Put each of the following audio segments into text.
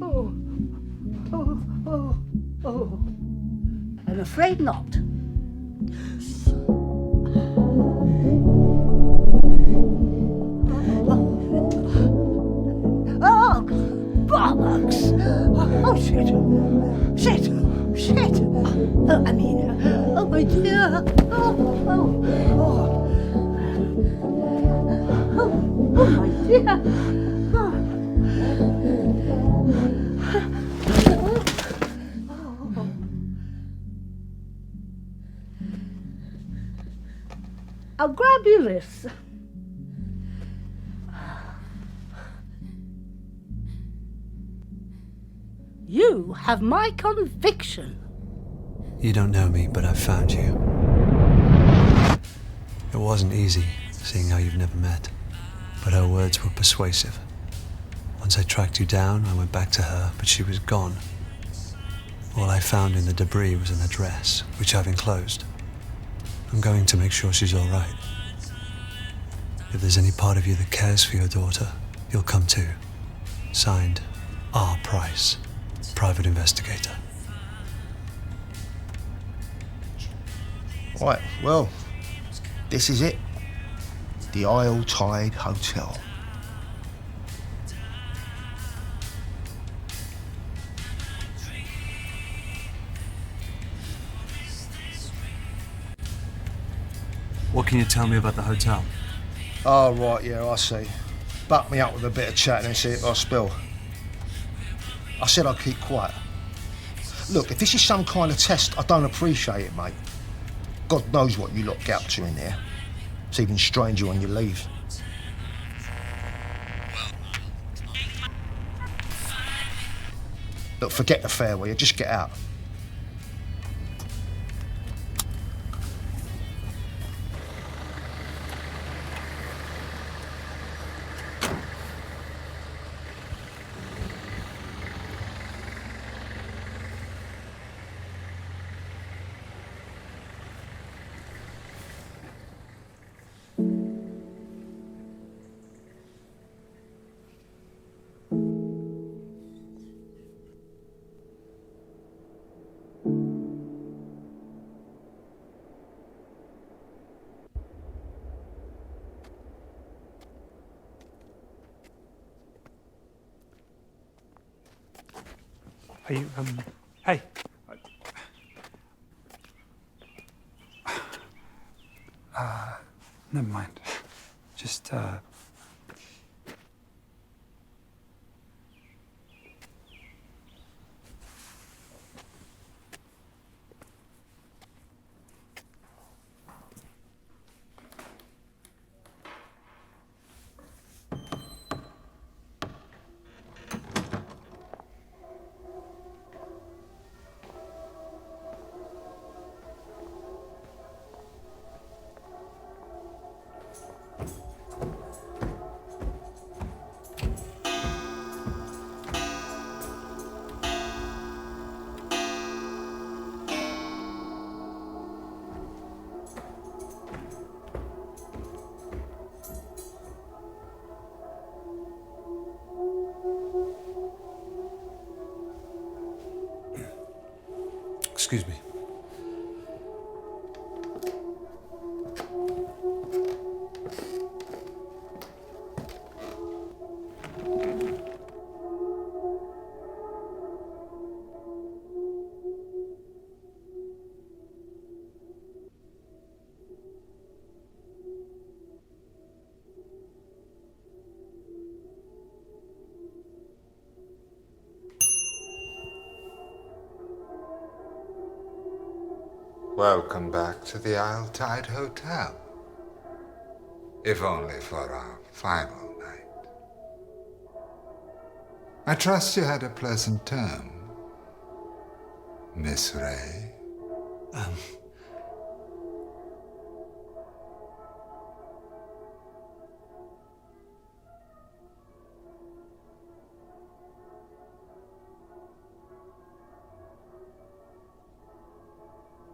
Oh, oh, oh, oh. I'm afraid not. Oh, bollocks! Oh, shit! Shit! Shit! Oh, I mean, oh my dear! Oh, oh, oh! Oh my dear! I'll grab you this. You have my conviction. You don't know me, but I've found you. It wasn't easy, seeing how you've never met, but her words were persuasive. Once I tracked you down, I went back to her, but she was gone. All I found in the debris was an address, which I've enclosed. I'm going to make sure she's all right. If there's any part of you that cares for your daughter, you'll come too. Signed, R. Price, Private Investigator. Right, well, this is it. The Isle Tide Hotel. What can you tell me about the hotel? Oh, right, yeah, I see. Buck me up with a bit of chat and see if I spill. I said I'd keep quiet. Look, if this is some kind of test, I don't appreciate it, mate. God knows what you lot get up to in there. It's even stranger when you leave. Look, forget the fare, will you? Just get out. Are you, hey. Never mind. Just, Excuse me. Welcome back to the Isle Tide Hotel. If only for our final night. I trust you had a pleasant term, Miss Ray.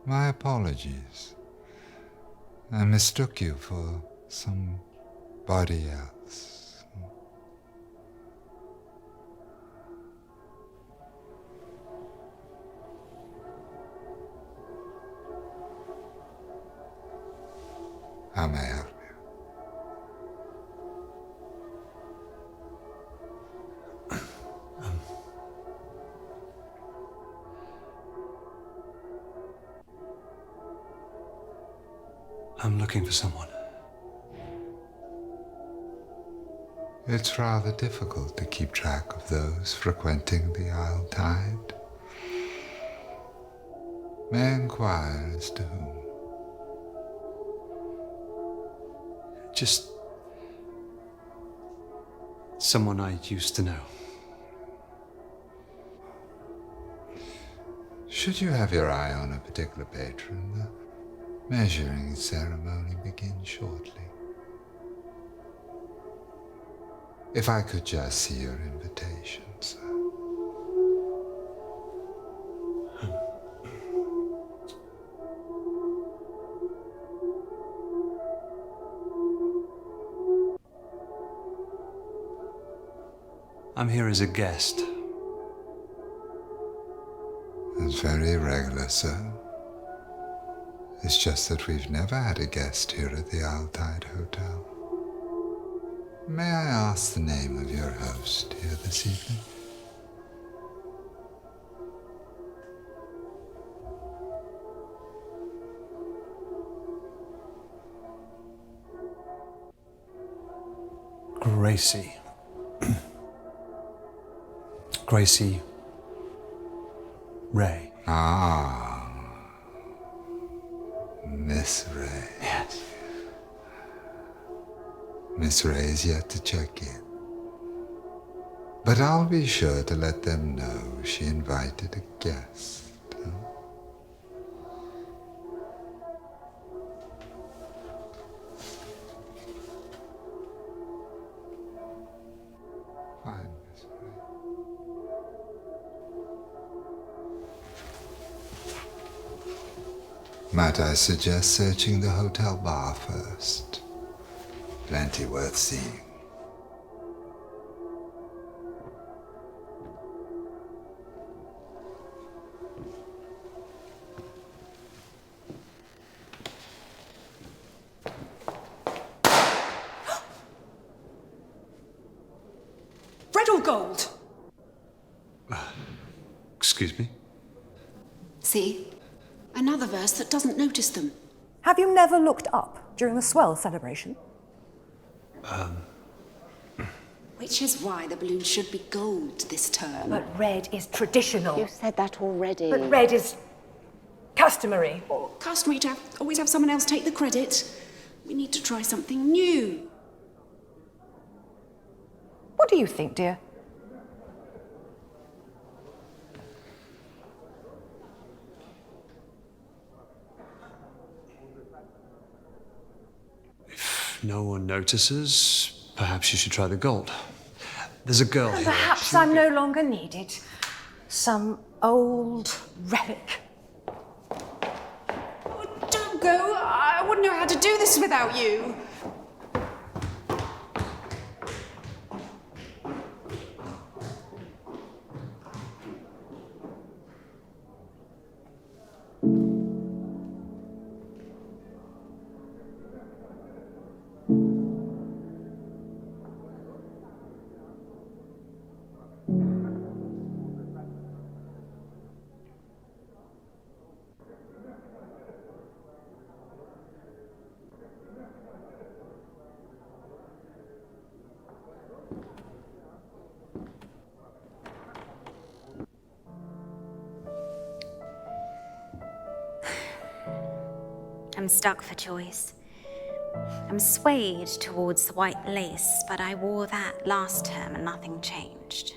My apologies. I mistook you for somebody else. How may I help you? I'm looking for someone. It's rather difficult to keep track of those frequenting the Isle Tide. May I inquire as to whom? Just someone I used to know. Should you have your eye on a particular patron, the measuring ceremony begins shortly. If I could just see your invitation, sir. I'm here as a guest. That's very irregular, sir. It's just that we've never had a guest here at the Isle Tide Hotel. May I ask the name of your host here this evening? Gracie. Gracie Ray. Ah, Miss Ray. Yes. Miss Ray is yet to check in. But I'll be sure to let them know she invited a guest. Fine, Miss Ray. Might I suggest searching the hotel bar first? Plenty worth seeing. Red or gold? Excuse me? See? Another verse that doesn't notice them. Have you never looked up during the swell celebration? Which is why the balloon should be gold this term. But red is traditional. You said that already. But red is customary. Customary to always have someone else take the credit. We need to try something new. What do you think, dear? If no one notices, perhaps you should try the gold. There's a girl here. Perhaps I'm no longer needed. Some old relic. Oh, don't go. I wouldn't know how to do this without you. I'm stuck for choice. I'm swayed towards the white lace, but I wore that last term and nothing changed.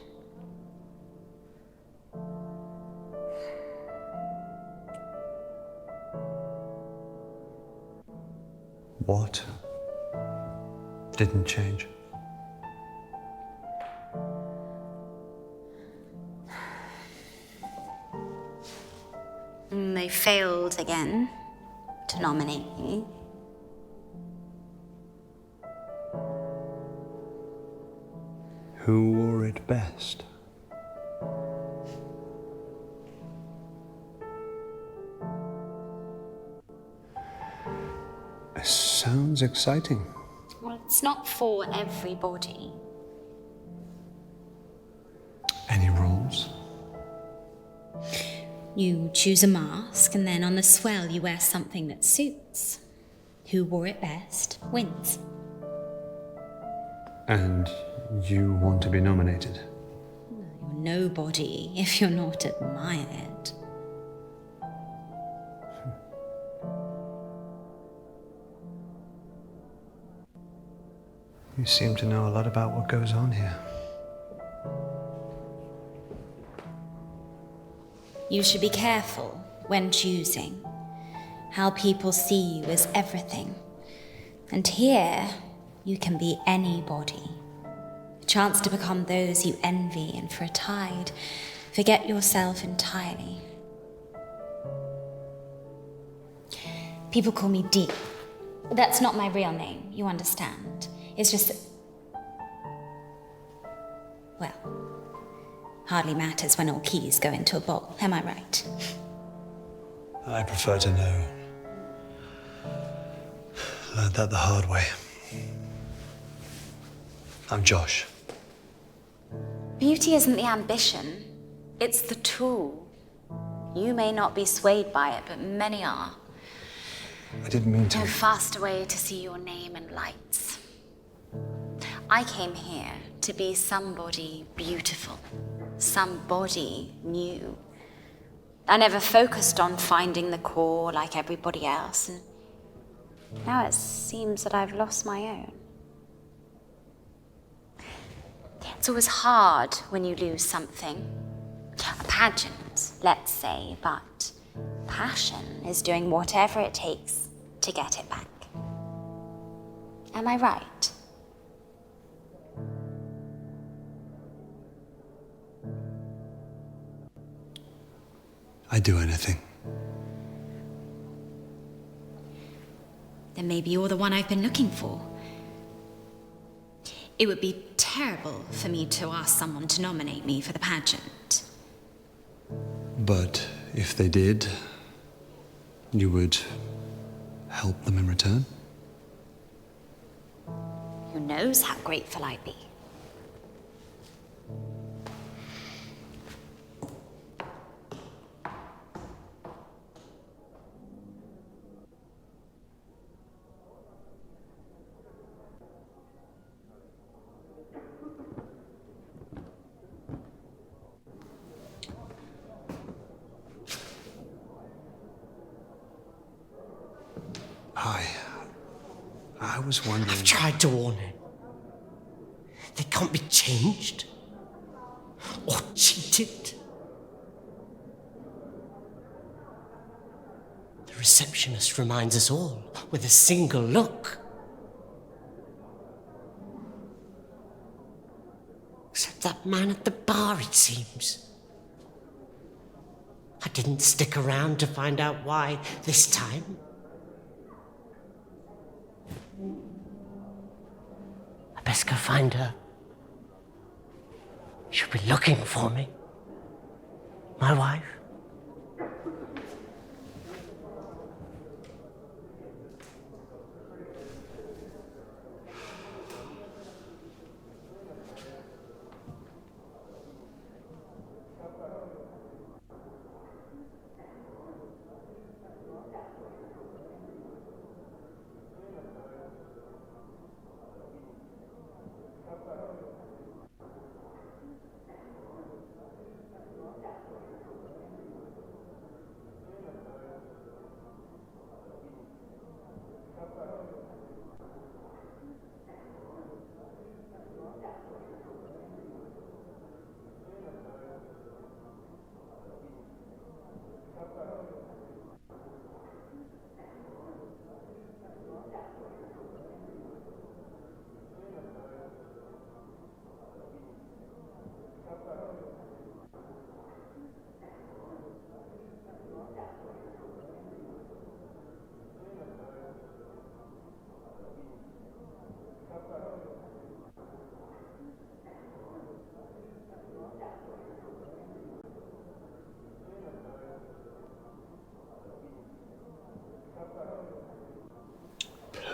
What didn't change? They failed again to nominate me. Who wore it best? sounds exciting. Well, it's not for everybody. Any rules? You choose a mask, and then on the swell you wear something that suits. Who wore it best wins. And you want to be nominated? You're nobody if you're not admired. You seem to know a lot about what goes on here. You should be careful when choosing. How people see you is everything. And here, you can be anybody. A chance to become those you envy, and for a tide, forget yourself entirely. People call me Dee. That's not my real name, you understand. It's just that... Well, hardly matters when all keys go into a bowl, am I right? I prefer to know. Learned that the hard way. I'm Josh. Beauty isn't the ambition, it's the tool. You may not be swayed by it, but many are. I didn't mean to. No faster way to see your name in lights. I came here to be somebody beautiful, somebody new. I never focused on finding the core like everybody else, and now it seems that I've lost my own. It's always hard when you lose something. A pageant, let's say, but passion is doing whatever it takes to get it back. Am I right? I'd do anything. Then maybe you're the one I've been looking for. It would be terrible for me to ask someone to nominate me for the pageant. But if they did, you would help them in return? Who knows how grateful I'd be? Hi. I was wondering... I've tried to warn her. They can't be changed or cheated. The receptionist reminds us all with a single look. Except that man at the bar, it seems. I didn't stick around to find out why this time. I best go find her. She'll be looking for me. My wife.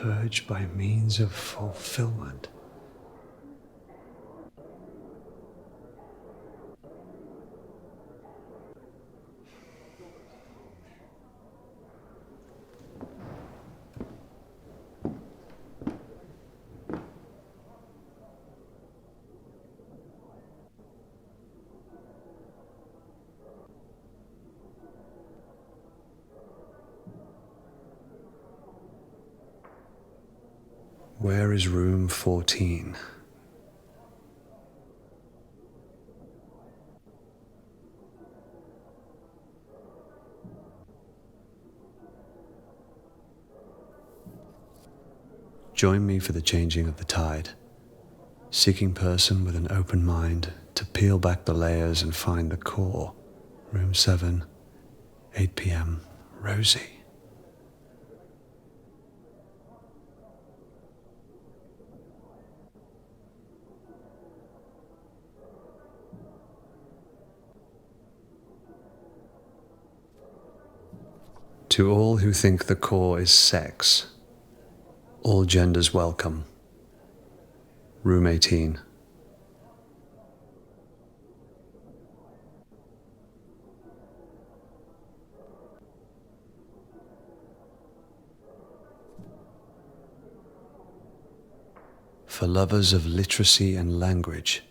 purge by means of fulfillment. Where is room 14? Join me for the changing of the tide. Seeking person with an open mind to peel back the layers and find the core. Room 7, 8 p.m. Rosie. To all who think the core is sex, all genders welcome. Room 18. For lovers of literacy and language,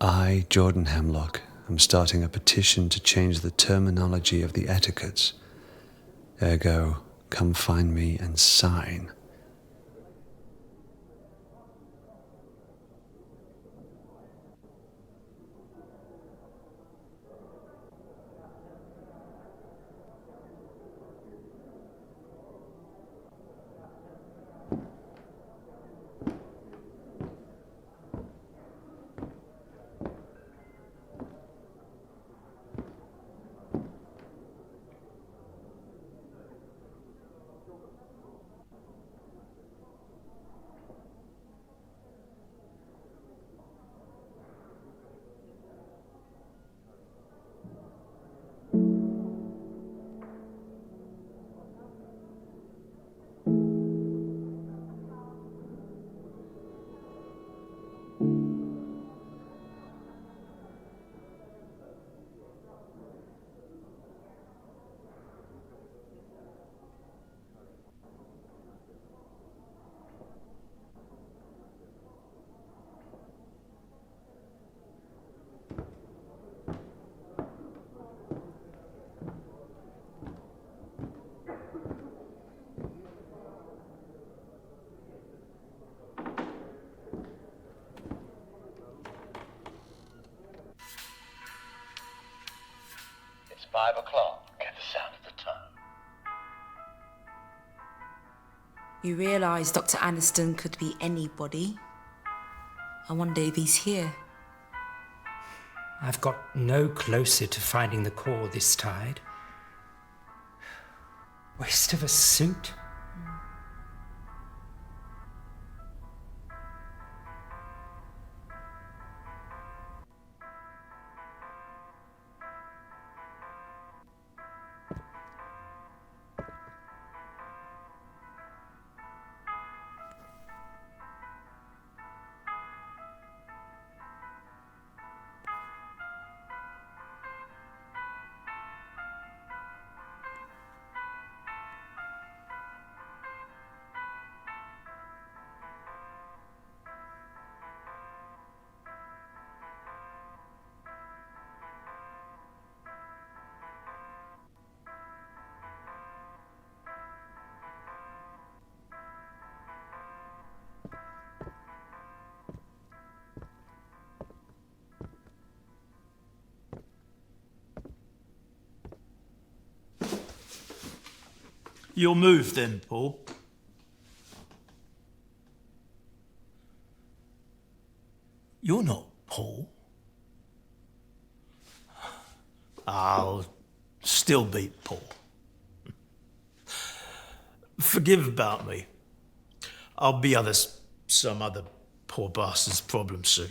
I, Jordan Hemlock, am starting a petition to change the terminology of the etiquettes. Ergo, come find me and sign. It's 5 o'clock. Get the sound of the tone. You realise Dr. Aniston could be anybody. I wonder if he's here. I've got no closer to finding the core this tide. Waste of a suit. You'll move then, Paul. You're not Paul. I'll still be Paul. Forgive about me. I'll be some other poor bastard's problem soon.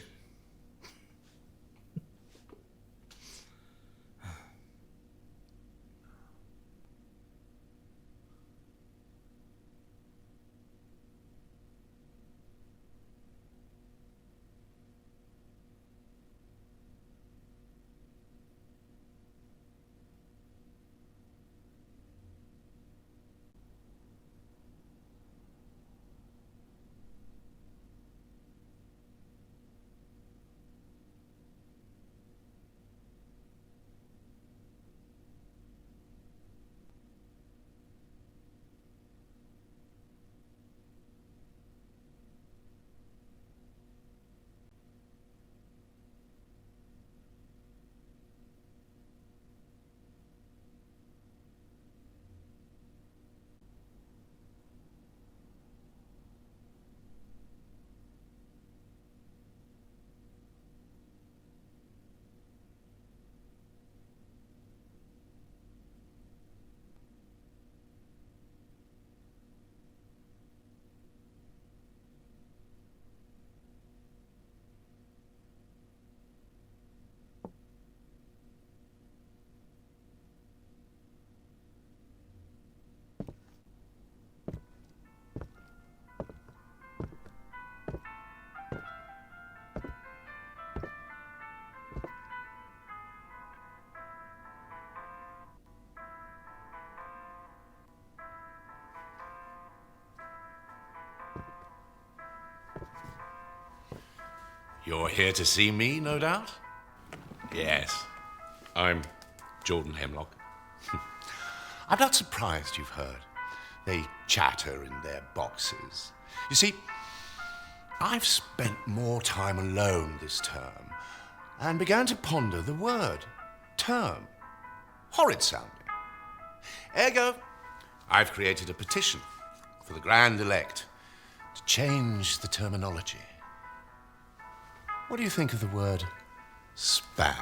You're here to see me, no doubt? Yes, I'm Jordan Hemlock. I'm not surprised you've heard. They chatter in their boxes. You see, I've spent more time alone this term and began to ponder the word term. Horrid sounding. Ergo, I've created a petition for the Grand Elect to change the terminology. What do you think of the word span?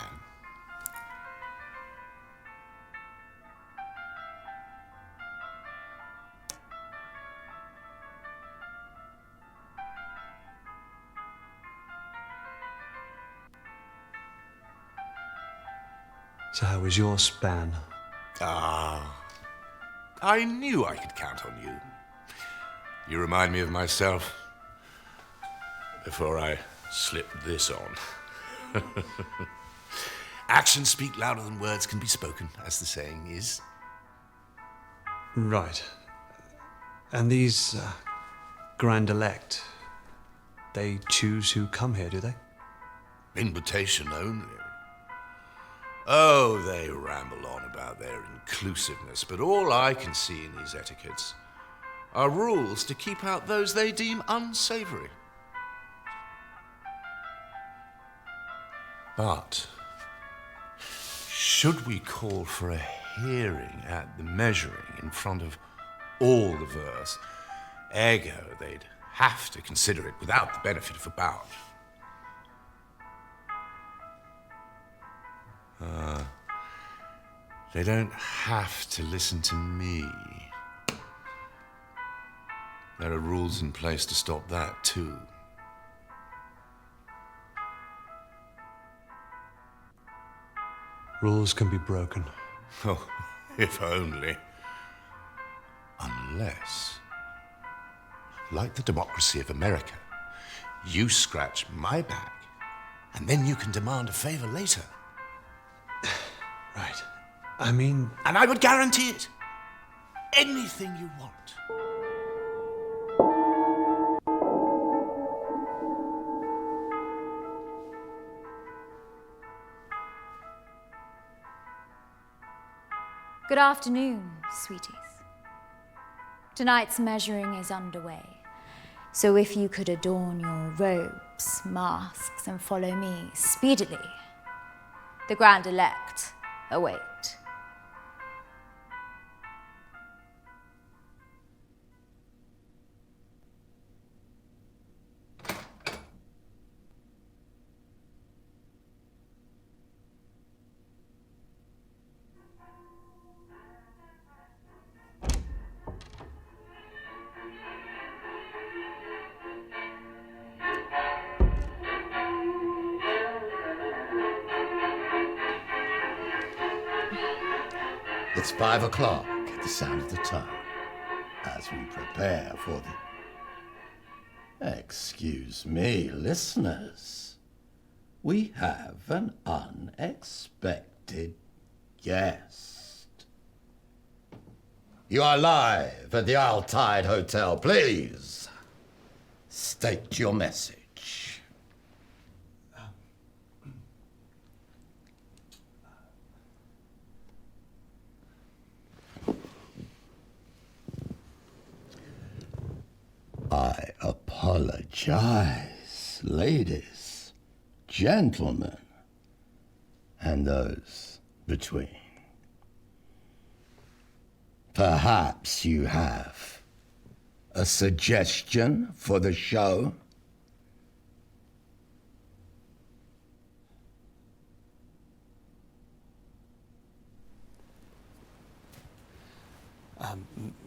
So how was your span? I knew I could count on you. You remind me of myself before I slipped this on. Actions speak louder than words can be spoken, as the saying is. Right. And these Grand Elect, they choose who come here, do they? Invitation only. Oh, they ramble on about their inclusiveness, but all I can see in these etiquettes are rules to keep out those they deem unsavory. But should we call for a hearing at the measuring in front of all the verse, ergo they'd have to consider it without the benefit of a bout. They don't have to listen to me. There are rules in place to stop that, too. Rules can be broken. Oh, if only. Unless, like the democracy of America, you scratch my back, and then you can demand a favor later. Right. I mean... And I would guarantee it. Anything you want. Good afternoon, sweeties. Tonight's measuring is underway, so if you could adorn your robes, masks, and follow me speedily, the Grand Elect await. It's 5 o'clock at the sound of the tongue as we prepare for the... Excuse me, listeners. We have an unexpected guest. You are live at the Altai Hotel. Please state your message. I apologize, ladies, gentlemen, and those between. Perhaps you have a suggestion for the show?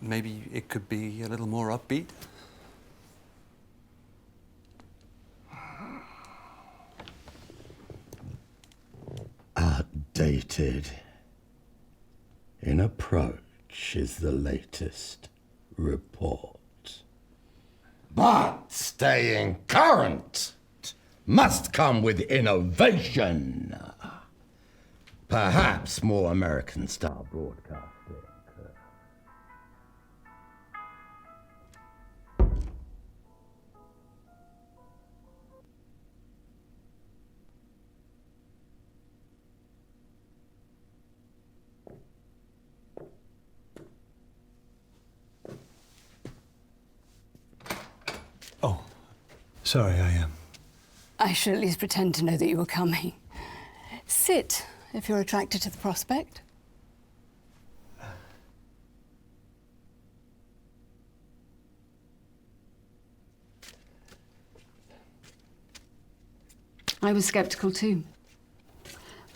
Maybe it could be a little more upbeat? Outdated in approach is the latest report. But staying current must come with innovation. Perhaps more American-style broadcasting. Sorry, I should at least pretend to know that you were coming. Sit, if you're attracted to the prospect. I was skeptical too.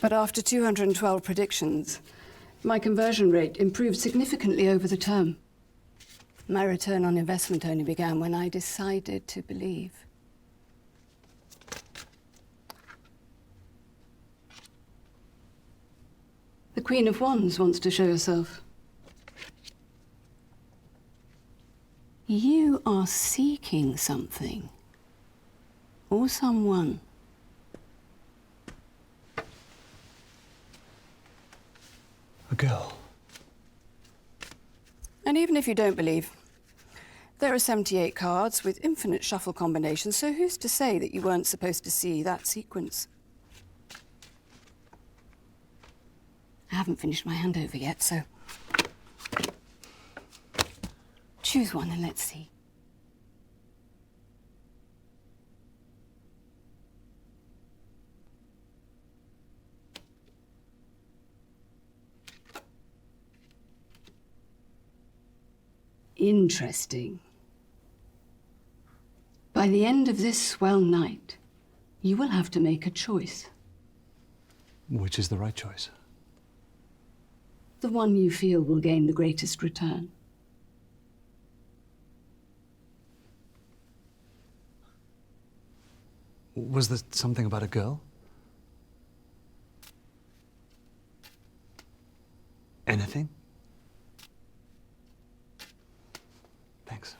But after 212 predictions, my conversion rate improved significantly over the term. My return on investment only began when I decided to believe. The Queen of Wands wants to show herself. You are seeking something. Or someone. A girl. And even if you don't believe, there are 78 cards with infinite shuffle combinations, so who's to say that you weren't supposed to see that sequence? I haven't finished my handover yet, so choose one and let's see. Interesting. By the end of this swell night, you will have to make a choice. Which is the right choice? The one you feel will gain the greatest return. Was there something about a girl? Anything? Thanks.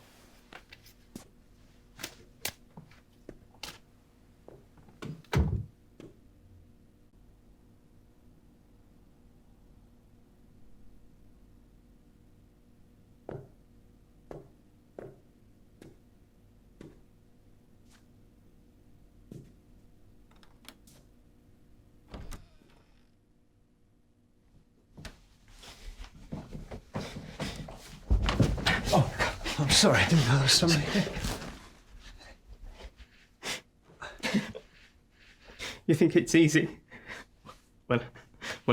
Oh, I'm sorry. I didn't know there was somebody here. You think it's easy? Well,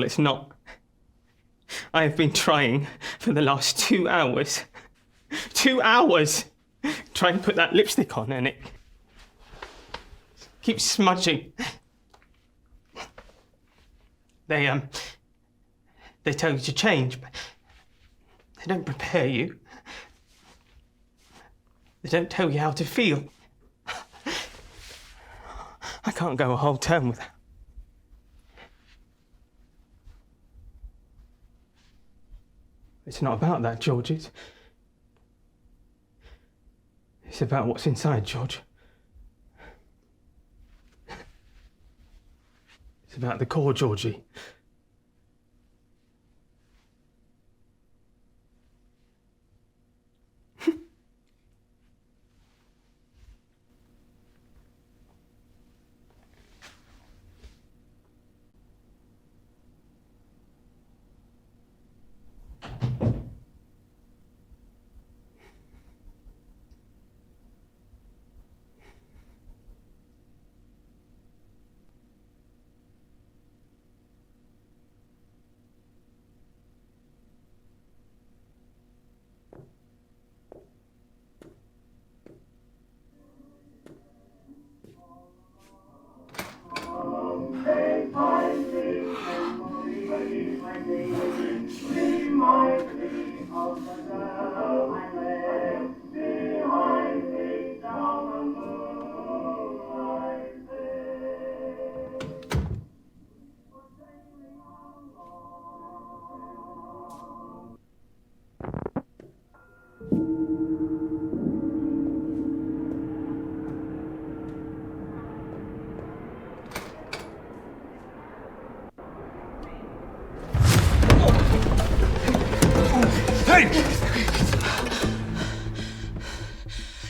it's not. I have been trying for the last 2 hours. 2 hours! Trying to put that lipstick on and it keeps smudging. They tell you to change, but they don't prepare you. They don't tell you how to feel. I can't go a whole term without. It's not about that, George. It's about what's inside, George. It's about the core, Georgie.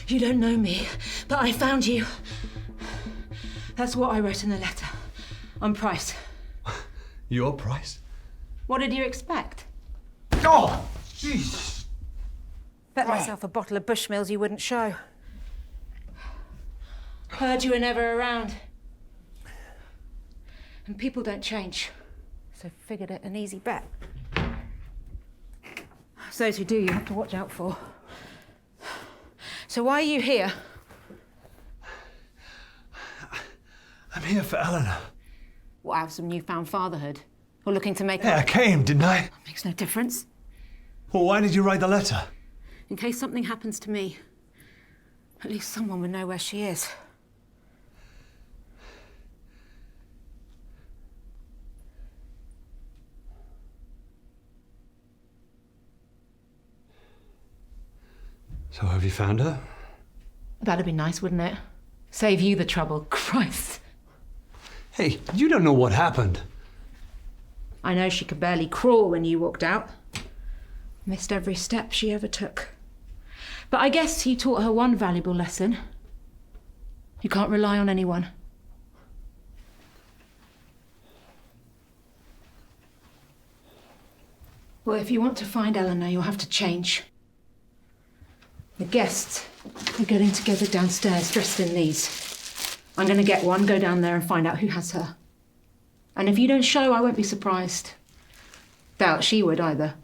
You don't know me, but I found you. That's what I wrote in the letter. On Price. Your price? What did you expect? Oh, jeez. Bet myself a bottle of Bushmills you wouldn't show. Heard you were never around. And people don't change. So figured it an easy bet. Those who do, you have to watch out for. So why are you here? I'm here for Eleanor. What, out of some newfound fatherhood? Or looking to make Yeah, I came, didn't I? Makes no difference. Well, why did you write the letter? In case something happens to me, at least someone would know where she is. So have you found her? That'd be nice, wouldn't it? Save you the trouble. Christ. Hey, you don't know what happened. I know she could barely crawl when you walked out. Missed every step she ever took. But I guess you taught her one valuable lesson. You can't rely on anyone. Well, if you want to find Eleanor, you'll have to change. The guests are getting together downstairs dressed in these. I'm going to get one, go down there and find out who has her. And if you don't show, I won't be surprised. Doubt she would either.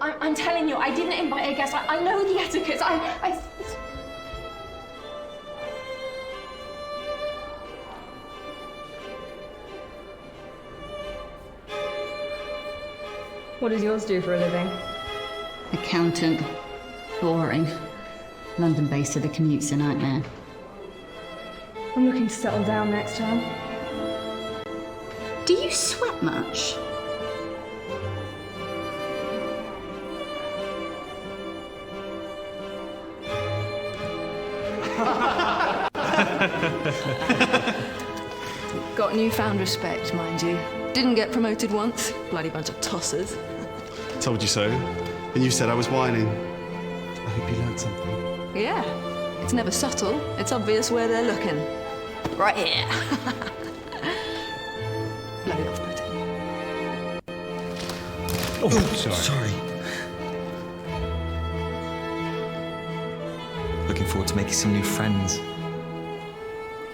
I'm telling you, I didn't invite a guest. I know the etiquette. What does yours do for a living? Accountant. Boring. London-based, so the commute's a nightmare. I'm looking to settle down next time. Do you sweat much? Got newfound respect, mind you. Didn't get promoted once. Bloody bunch of tossers. Told you so. And you said I was whining. I hope you learned something. Yeah. It's never subtle. It's obvious where they're looking. Right here. Bloody off-putting. Oh, sorry. Looking forward to making some new friends.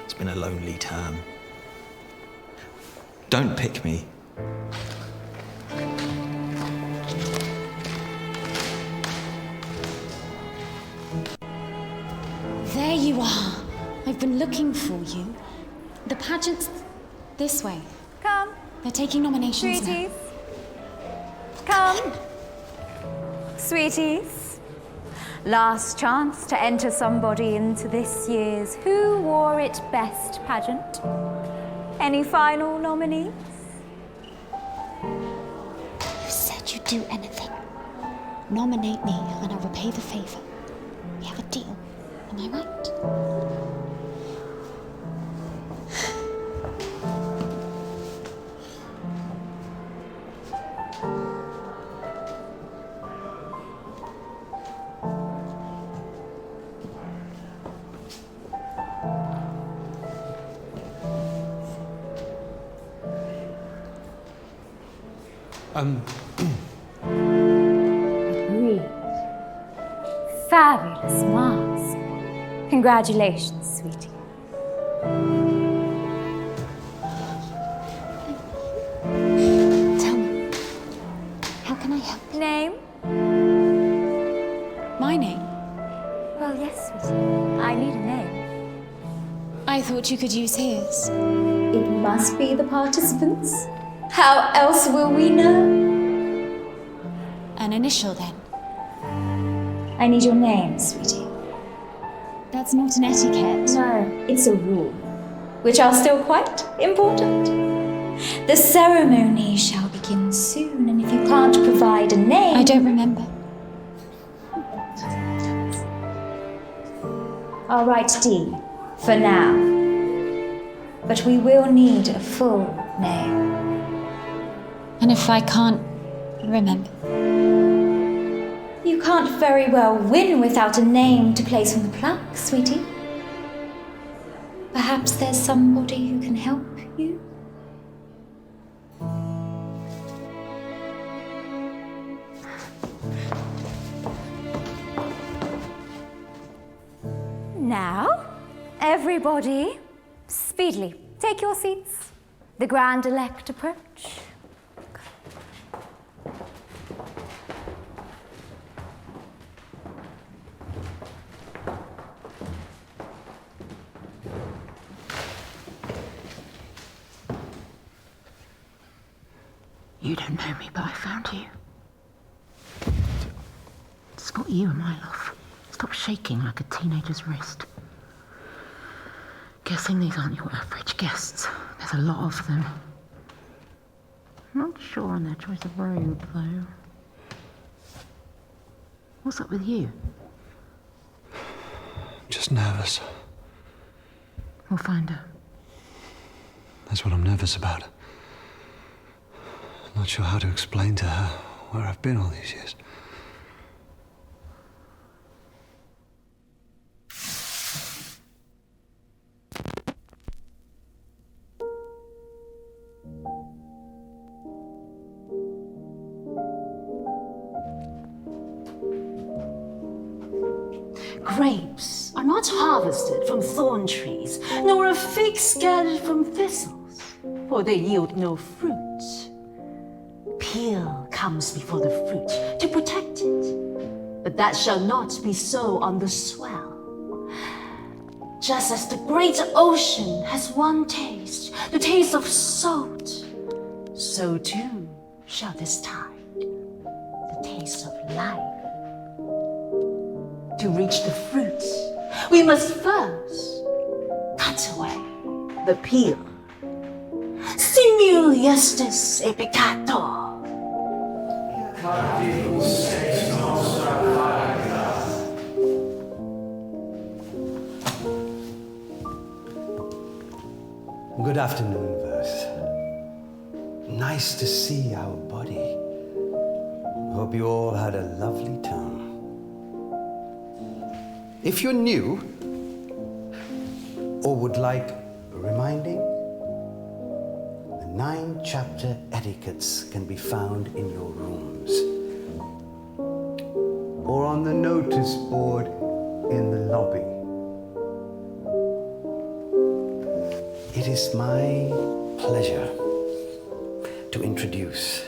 It's been a lonely term. Don't pick me. There you are. I've been looking for you. The pageant's this way. Come. They're taking nominations now. Sweeties. Come. Sweeties. Last chance to enter somebody into this year's Who Wore It Best pageant. Any final nominees? You said you'd do anything. Nominate me and I'll repay the favour. We have a deal. Am I right? Agreed. Fabulous mask. Congratulations, sweetie. Tell me, how can I help? Name? My name? Well, yes, sweetie. I need a name. I thought you could use his. It must be the participants. How else will we know? An initial, then. I need your name, sweetie. That's not an etiquette. No, it's a rule, which are still quite important. The ceremony shall begin soon, and if you can't provide a name... I don't remember. I'll write D for now. But we will need a full name. And if I can't remember? You can't very well win without a name to place on the plaque, sweetie. Perhaps Perhaps there's somebody who can help you? Now, everybody, speedily, take your seats. The Grand Elect approach. You don't know me, but I found you. It's not you, my love. Stop shaking like a teenager's wrist. Guessing these aren't your average guests. There's a lot of them. Not sure on their choice of robe, though. What's up with you? Just nervous. We'll find her. That's what I'm nervous about. I'm not sure how to explain to her where I've been all these years. Grapes are not harvested from thorn trees, nor are figs gathered from thistles, for they yield no fruit. Peel comes before the fruit to protect it, but that shall not be so on the swell. Just as the great ocean has one taste, the taste of salt, so too shall this tide, the taste of life. To reach the fruit, we must first cut away the peel. Simul justus et peccator. Good afternoon, Verse. Nice to see our body. Hope you all had a lovely time. If you're new or would like reminding, the 9-chapter etiquettes can be found in your rooms or on the notice board in the lobby. It is my pleasure to introduce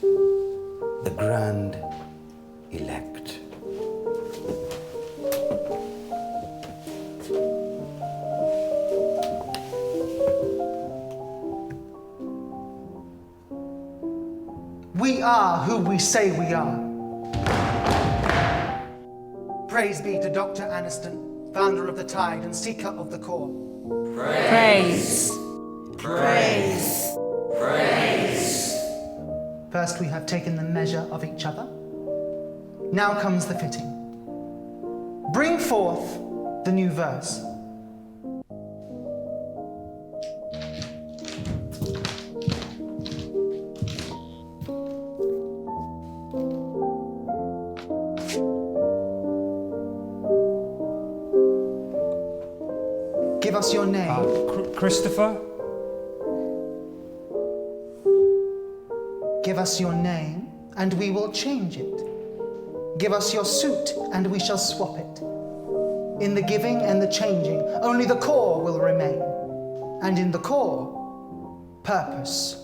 the Grand Elect. We are who we say we are. Praise be to Dr. Aniston, founder of the Tide and seeker of the core. Praise. Praise. Praise. First we have taken the measure of each other. Now comes the fitting. Bring forth the new verse. Give us your name. Christopher? Give us your name, and we will change it. Give us your suit, and we shall swap it. In the giving and the changing, only the core will remain. And in the core, purpose.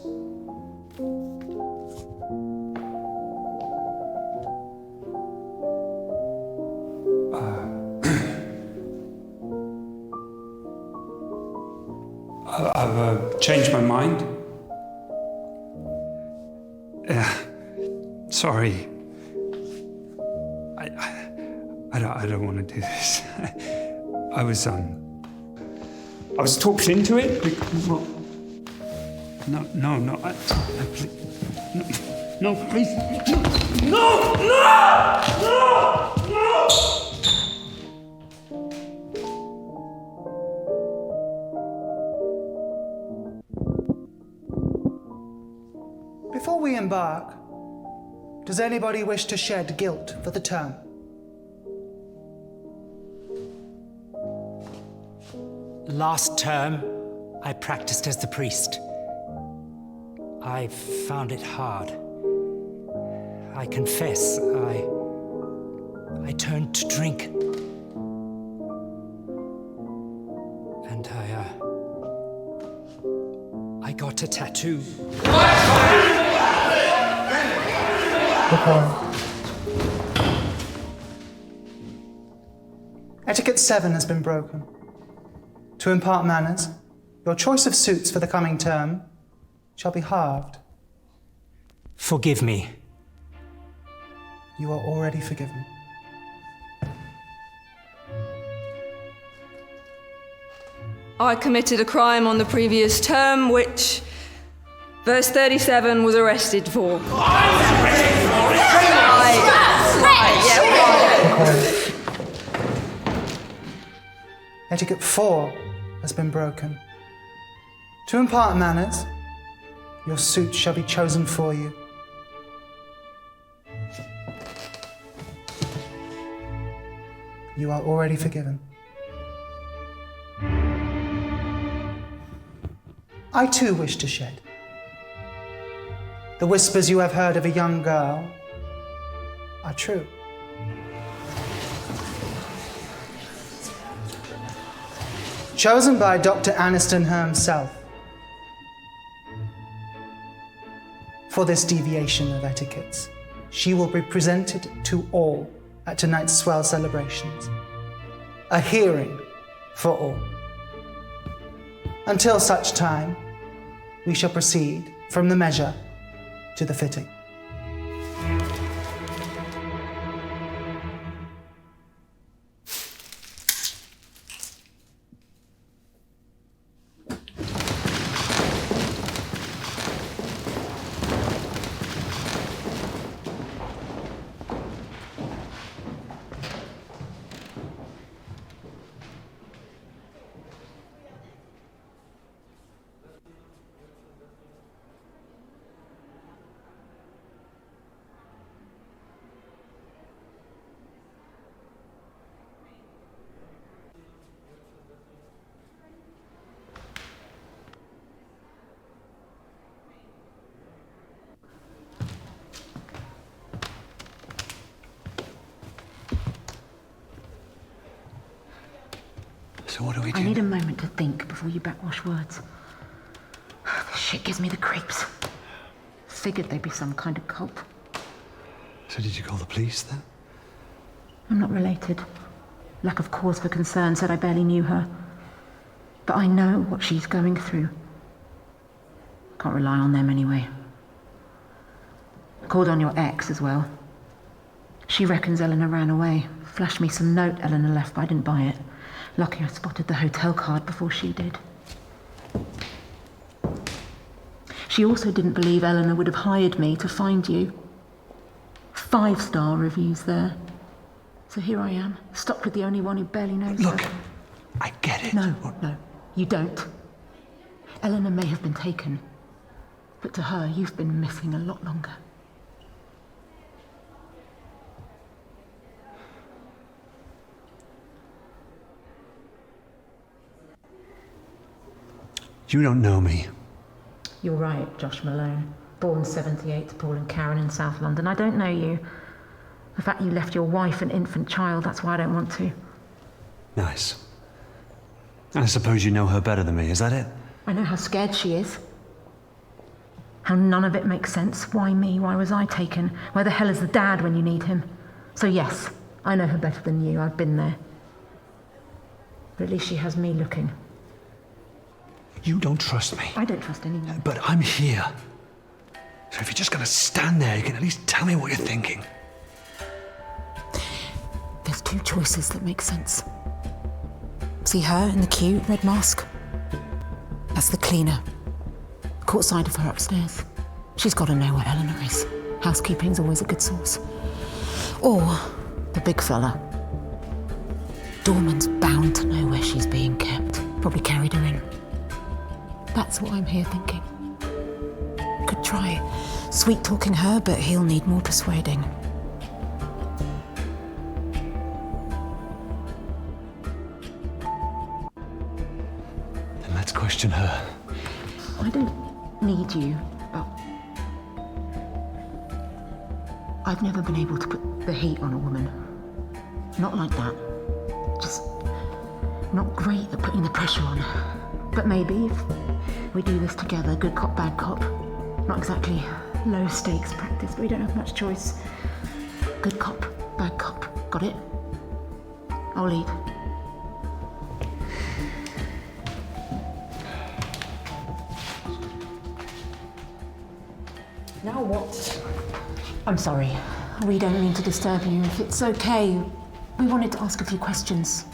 I've changed my mind. Sorry. I don't want to do this. I was talked into it. Well, no. Please. No. Before we embark, does anybody wish to shed guilt for the term? Last term, I practiced as the priest. I found it hard. I confess, I turned to drink. And I got a tattoo. Etiquette 7 has been broken. To impart manners, your choice of suits for the coming term shall be halved. Forgive me. You are already forgiven. I committed a crime on the previous term, which verse 37 was arrested for. Etiquette 4 has been broken. To impart manners, your suit shall be chosen for you. You are already forgiven. I too wish to shed. The whispers you have heard of a young girl are true. Chosen by Dr. Aniston himself for this deviation of etiquettes, she will be presented to all at tonight's swell celebrations. A hearing for all. Until such time, we shall proceed from the measure to the fitting. So what do we do? I need a moment to think before you backwash words. This shit gives me the creeps. Figured they'd be some kind of cult. So did you call the police then? I'm not related. Lack of cause for concern said I barely knew her. But I know what she's going through. Can't rely on them anyway. Called on your ex as well. She reckons Eleanor ran away. Flashed me some note Eleanor left, but I didn't buy it. Lucky I spotted the hotel card before she did. She also didn't believe Eleanor would have hired me to find you. 5-star reviews there. So here I am, stuck with the only one who barely knows Look, her. I get it. No, you don't. Eleanor may have been taken, but to her, you've been missing a lot longer. You don't know me. You're right, Josh Malone. Born 78 to Paul and Karen in South London. I don't know you. The fact you left your wife and infant child, that's why I don't want to. Nice. I suppose you know her better than me, is that it? I know how scared she is. How none of it makes sense. Why me? Why was I taken? Where the hell is the dad when you need him? So yes, I know her better than you. I've been there. But at least she has me looking. You don't trust me. I don't trust anyone. But I'm here. So if you're just gonna stand there, you can at least tell me what you're thinking. There's two choices that make sense. See her in the queue, red mask? That's the cleaner. Caught sight of her upstairs. She's got to know where Eleanor is. Housekeeping's always a good source. Or the big fella. Dorman's bound to know where she's being kept. Probably carried her in. That's what I'm here thinking. Could try sweet-talking her, but he'll need more persuading. question her. I don't need you, but I've never been able to put the heat on a woman. Not like that. Just not great at putting the pressure on. But maybe if we do this together, good cop, bad cop. Not exactly low stakes practice, but we don't have much choice. Good cop, bad cop. Got it? I'll lead. Now what? I'm sorry. We don't mean to disturb you. If it's okay, we wanted to ask a few questions.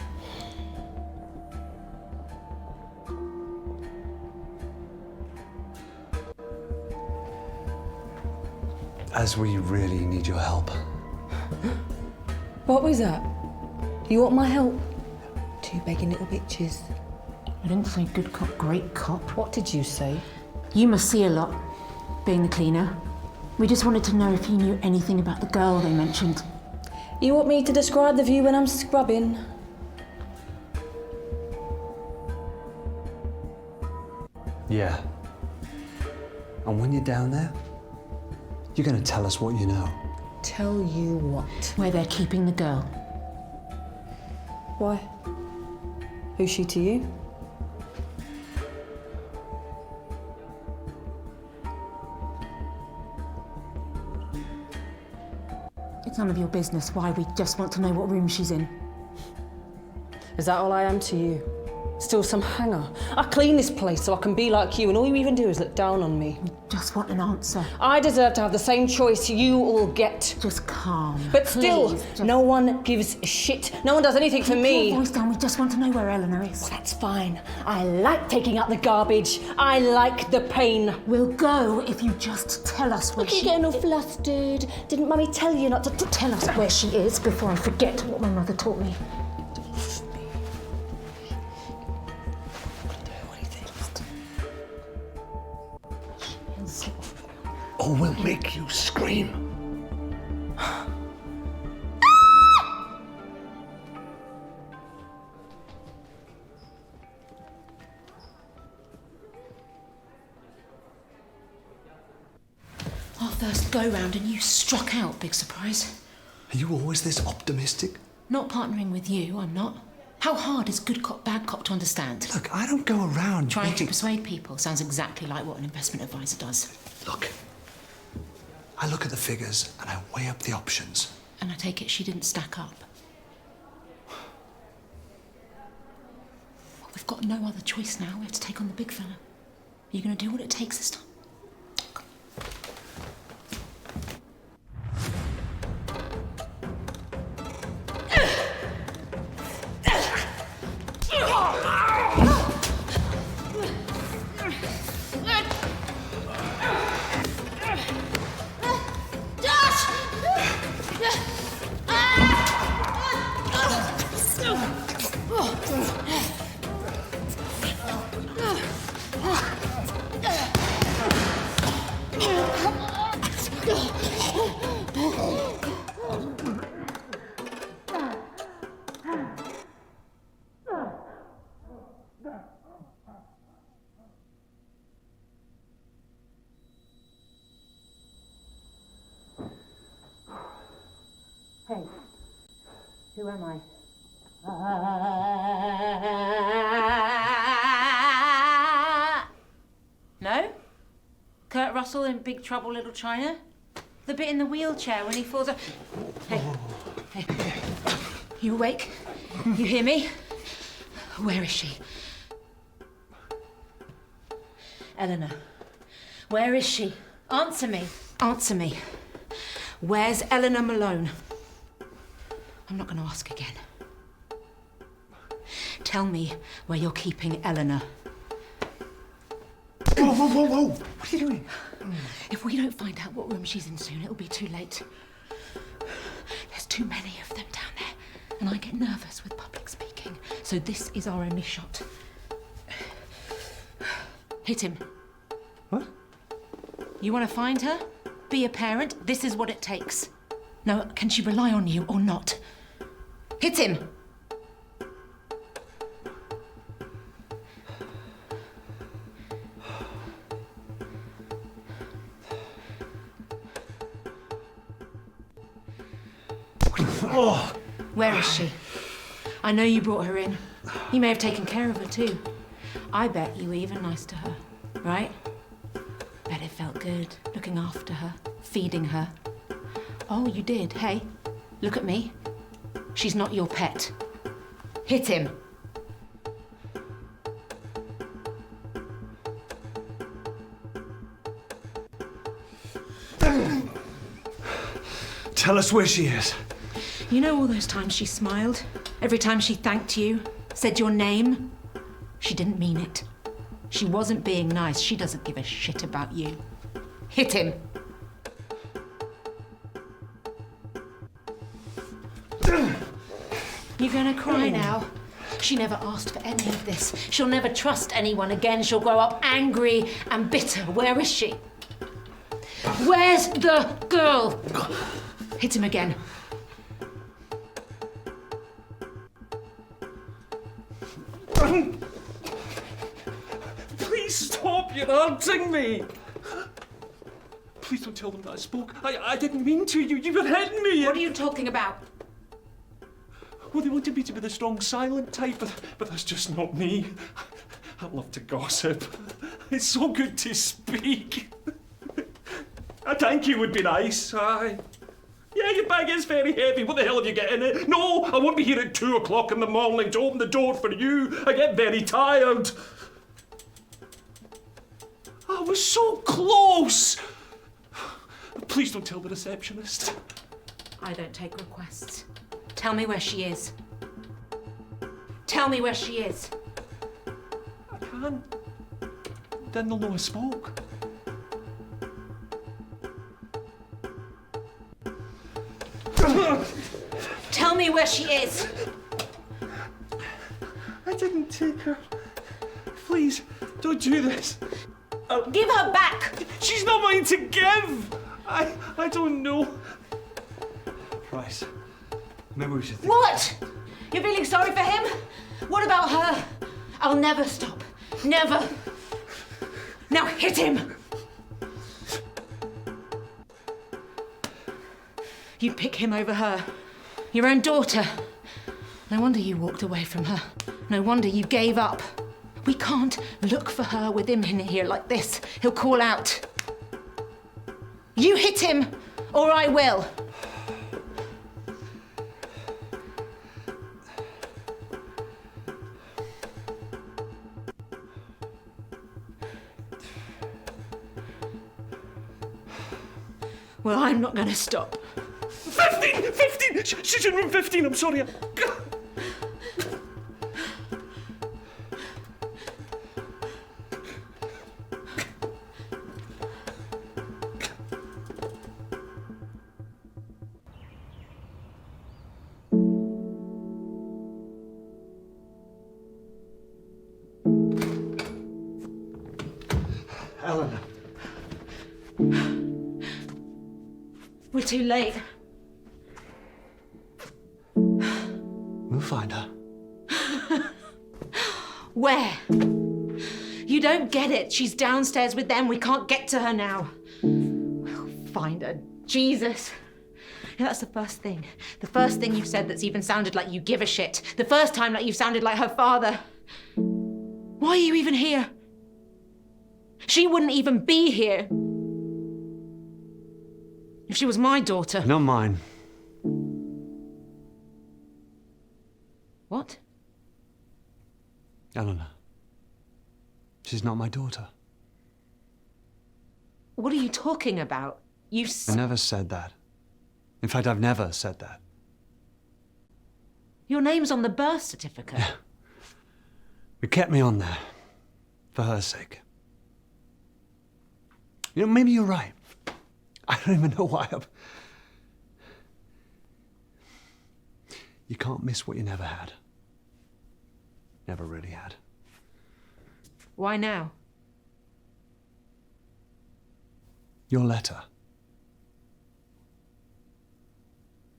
As we really need your help. What was that? You want my help? Two begging little bitches. I didn't say good cop, great cop. What did you say? You must see a lot, being the cleaner. We just wanted to know if you knew anything about the girl they mentioned. You want me to describe the view when I'm scrubbing? Yeah. And when you're down there, you're going to tell us what you know. Tell you what? Where they're keeping the girl. Why? Who's she to you? It's none of your business why. We just want to know what room she's in. Is that all I am to you? Still some hanger? I clean this place so I can be like you, and all you even do is look down on me. Just want an answer. I deserve to have the same choice you all get. Just calm. But still, no one gives a shit. No one does anything for me. Keep your voice down. We just want to know where Eleanor is. Well, that's fine. I like taking out the garbage. I like the pain. We'll go if you just tell us where Look, you're she getting all flustered. Didn't Mummy tell you not to tell us where she is before I forget what my mother taught me? Or we'll make you scream. Our first go-round and you struck out, big surprise. Are you always this optimistic? Not partnering with you, I'm not. How hard is good cop, bad cop to understand? Look, I don't go around Trying to persuade people sounds exactly like what an investment advisor does. Look, I look at the figures and I weigh up the options. And I take it she didn't stack up. Well, we've got no other choice now. We have to take on the big fella. Are you going to do what it takes this time? Hey, who am I? No? Kurt Russell in Big Trouble, Little China? The bit in the wheelchair when he falls off. Hey, hey, you awake? You hear me? Where is she? Eleanor, where is she? Answer me. Answer me. Where's Eleanor Malone? I'm not going to ask again. Tell me where you're keeping Eleanor. Whoa, whoa, whoa, whoa! What are you doing? If we don't find out what room she's in soon, it'll be too late. There's too many of them down there, and I get nervous with public speaking. So this is our only shot. Hit him. What? You want to find her? Be a parent? This is what it takes. Now, can she rely on you or not? Hit him! Oh. Where is she? I know you brought her in. You may have taken care of her too. I bet you were even nice to her, right? Bet it felt good, looking after her, feeding her. Oh, you did. Hey, look at me. She's not your pet. Hit him. Tell us where she is. You know all those times she smiled? Every time she thanked you, said your name? She didn't mean it. She wasn't being nice. She doesn't give a shit about you. Hit him. You're gonna cry now? She never asked for any of this. She'll never trust anyone again. She'll grow up angry and bitter. Where is she? Where's the girl? Hit him again. Please stop, you're hurting me. Please don't tell them that I spoke. I didn't mean to. You were hitting me. What are you talking about? Well, they wanted me to be the strong, silent type, but that's just not me. I love to gossip. It's so good to speak. A thank you would be nice, aye. Yeah, your bag is very heavy. What the hell have you got in it? No, I won't be here at 2 o'clock in the morning to open the door for you. I get very tired. I was so close. Please don't tell the receptionist. I don't take requests. Tell me where she is. Tell me where she is. I can't. Then they'll know I spoke. Tell me where she is. I didn't take her. Please, don't do this. Give her back. She's not mine to give. I don't know. Price. Maybe we should think. What? You're feeling sorry for him? What about her? I'll never stop. Never. Now hit him. You'd pick him over her. Your own daughter. No wonder you walked away from her. No wonder you gave up. We can't look for her with him in here like this. He'll call out. You hit him, or I will. Well, I'm not going to stop. 15! 15! She's in room 15, I'm sorry. Eleanor. We're too late. We'll find her. Where? You don't get it. She's downstairs with them. We can't get to her now. We'll find her. Jesus. Yeah, that's the first thing. The first thing you've said that's even sounded like you give a shit. The first time like you've sounded like her father. Why are you even here? She wouldn't even be here if she was my daughter. Not mine. What? Eleanor. She's not my daughter. What are you talking about? I never said that. In fact, I've never said that. Your name's on the birth certificate. Yeah. It kept me on there. For her sake. You know, maybe you're right. I don't even know why You can't miss what you never had. Never really had. Why now? Your letter.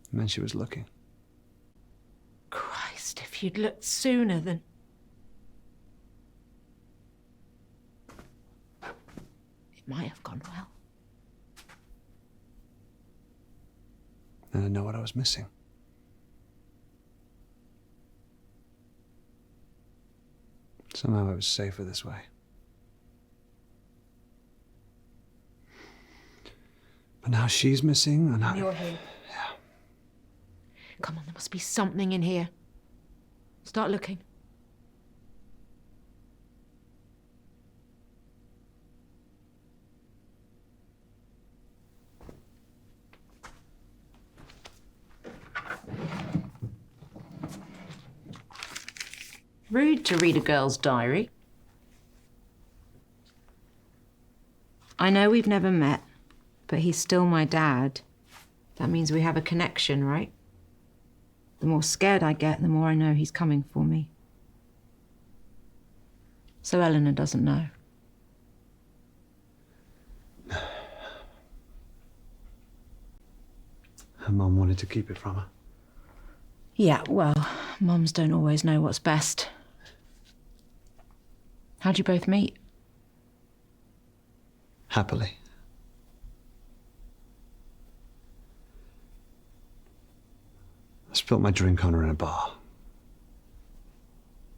It meant she was looking. Christ, if you'd looked sooner then... It might have gone well. Then I know what I was missing. Somehow it was safer this way. But now she's missing, and You're here. Yeah. Come on, there must be something in here. Start looking. Rude to read a girl's diary. I know we've never met, but he's still my dad. That means we have a connection, right? The more scared I get, the more I know he's coming for me. So Eleanor doesn't know. Her mum wanted to keep it from her. Yeah, well, mums don't always know what's best. How'd you both meet? Happily. I spilt my drink on her in a bar.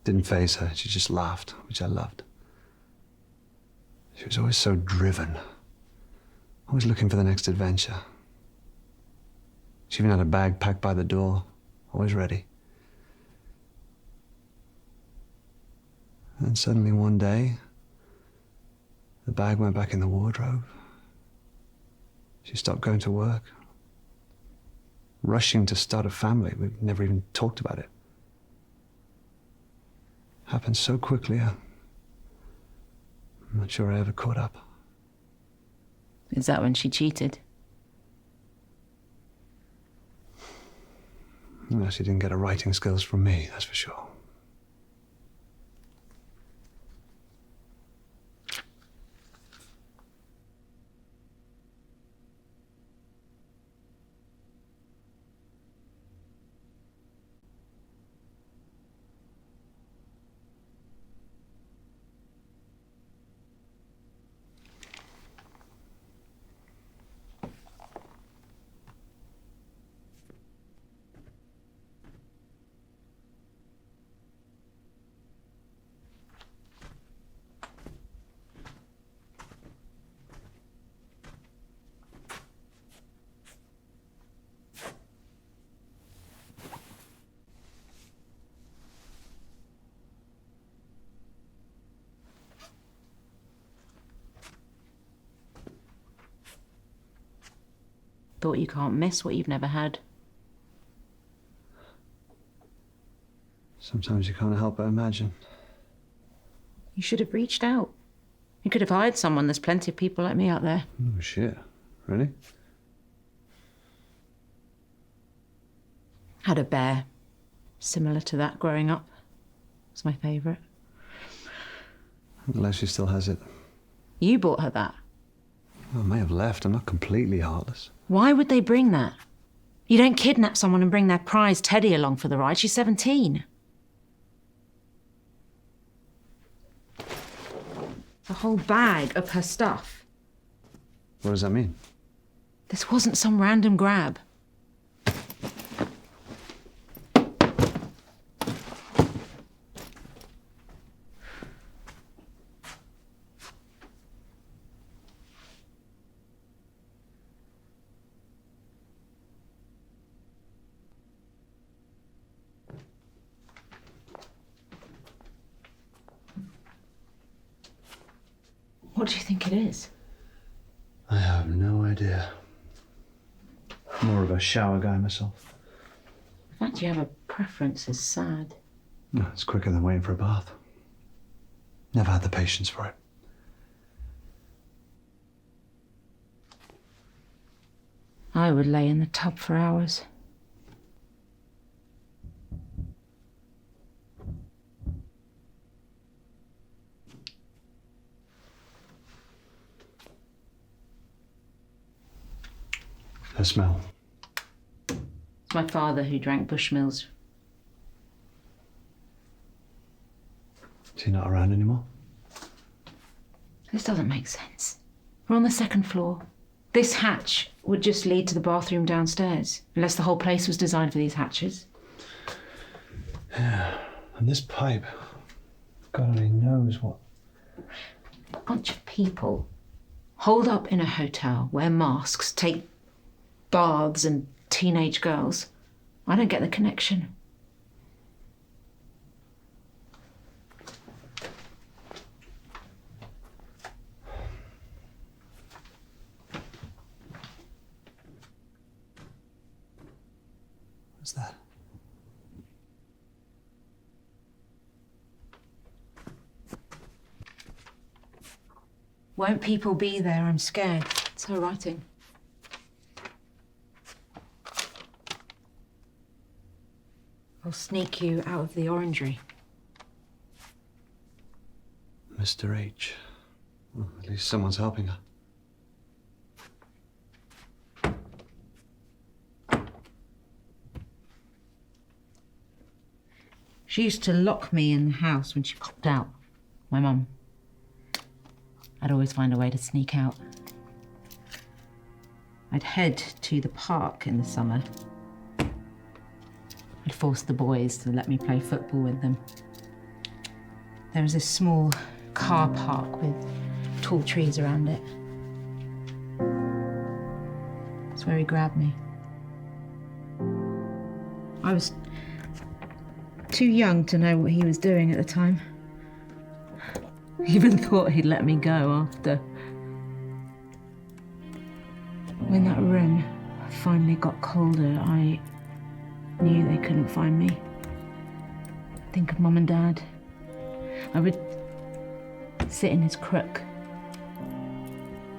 Didn't faze her, she just laughed, which I loved. She was always so driven, always looking for the next adventure. She even had a bag packed by the door, always ready. And suddenly one day, the bag went back in the wardrobe. She stopped going to work. Rushing to start a family. We never even talked about it. Happened so quickly, I'm not sure I ever caught up. Is that when she cheated? No, she didn't get her writing skills from me, that's for sure. Thought you can't miss what you've never had. Sometimes you can't help but imagine. You should have reached out. You could have hired someone. There's plenty of people like me out there. Oh, shit. Really? Had a bear. Similar to that growing up. It's my favourite. Unless she still has it. You bought her that. Well, I may have left. I'm not completely heartless. Why would they bring that? You don't kidnap someone and bring their prize Teddy along for the ride. She's 17. A whole bag of her stuff. What does that mean? This wasn't some random grab. What do you think it is? I have no idea. More of a shower guy myself. The fact you have a preference is sad. No, it's quicker than waiting for a bath. Never had the patience for it. I would lay in the tub for hours. The smell. It's my father who drank Bushmills. Is he not around anymore? This doesn't make sense. We're on the second floor. This hatch would just lead to the bathroom downstairs, unless the whole place was designed for these hatches. Yeah, and this pipe. God only knows what. A bunch of people holed up in a hotel, wear masks, take baths and teenage girls. I don't get the connection. What's that? Won't people be there? I'm scared. It's her writing. I'll sneak you out of the orangery. Mr. H. Well, at least someone's helping her. She used to lock me in the house when she popped out. My mum. I'd always find a way to sneak out. I'd head to the park in the summer. I'd force the boys to let me play football with them. There was this small car park with tall trees around it. That's where he grabbed me. I was too young to know what he was doing at the time. He even thought he'd let me go after. When that room finally got colder, I knew they couldn't find me. Think of Mum and Dad. I would sit in his crook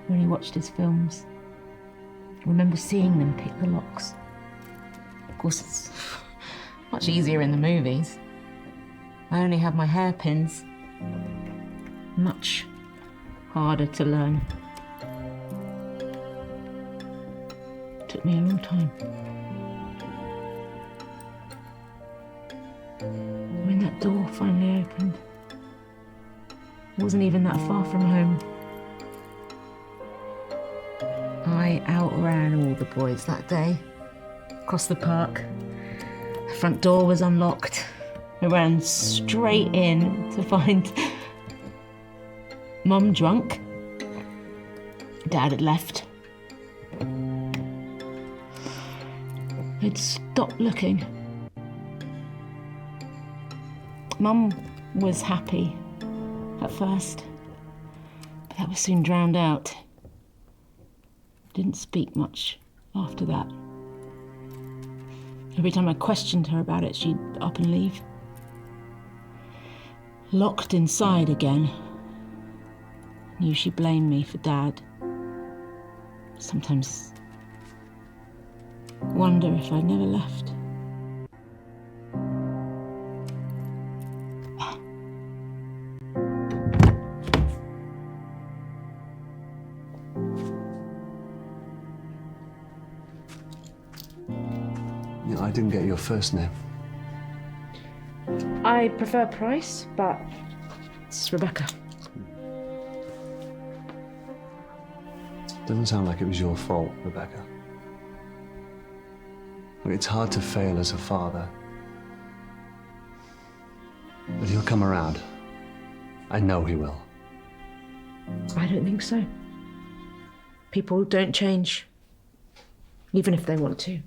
when he watched his films. I remember seeing them pick the locks. Of course, it's much easier in the movies. I only have my hairpins. Much harder to learn. Took me a long time. When that door finally opened, it wasn't even that far from home. I outran all the boys that day. Across the park. The front door was unlocked. I ran straight in to find Mum drunk. Dad had left. I'd stopped looking. Mum was happy at first, but that was soon drowned out. Didn't speak much after that. Every time I questioned her about it, she'd up and leave. Locked inside again. Knew she blamed me for Dad. Sometimes wonder if I'd never left. Yeah, I didn't get your first name. I prefer Price, but it's Rebecca. Doesn't sound like it was your fault, Rebecca. Look, it's hard to fail as a father. But he'll come around. I know he will. I don't think so. People don't change, even if they want to.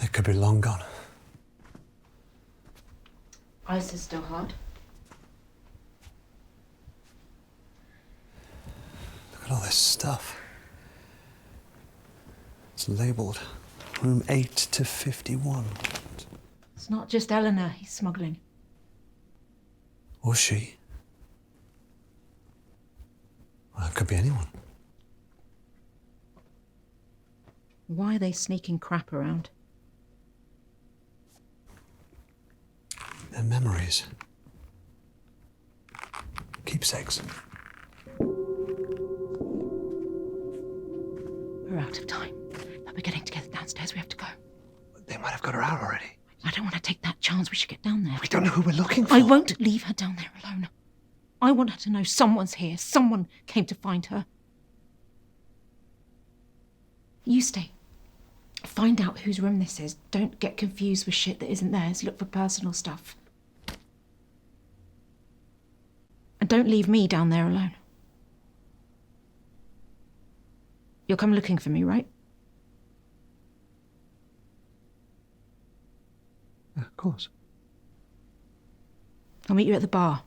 They could be long gone. Ice is still hard. Look at all this stuff. It's labelled room 8 to 51. It's not just Eleanor he's smuggling. Or she. Well, it could be anyone. Why are they sneaking crap around? Their memories. Keepsakes. We're out of time. But we're getting together downstairs. We have to go. They might have got her out already. I don't want to take that chance. We should get down there. We don't know who we're looking for. I won't leave her down there alone. I want her to know someone's here. Someone came to find her. You stay. Find out whose room this is. Don't get confused with shit that isn't theirs. Look for personal stuff. And don't leave me down there alone. You'll come looking for me, right? Yeah, of course. I'll meet you at the bar.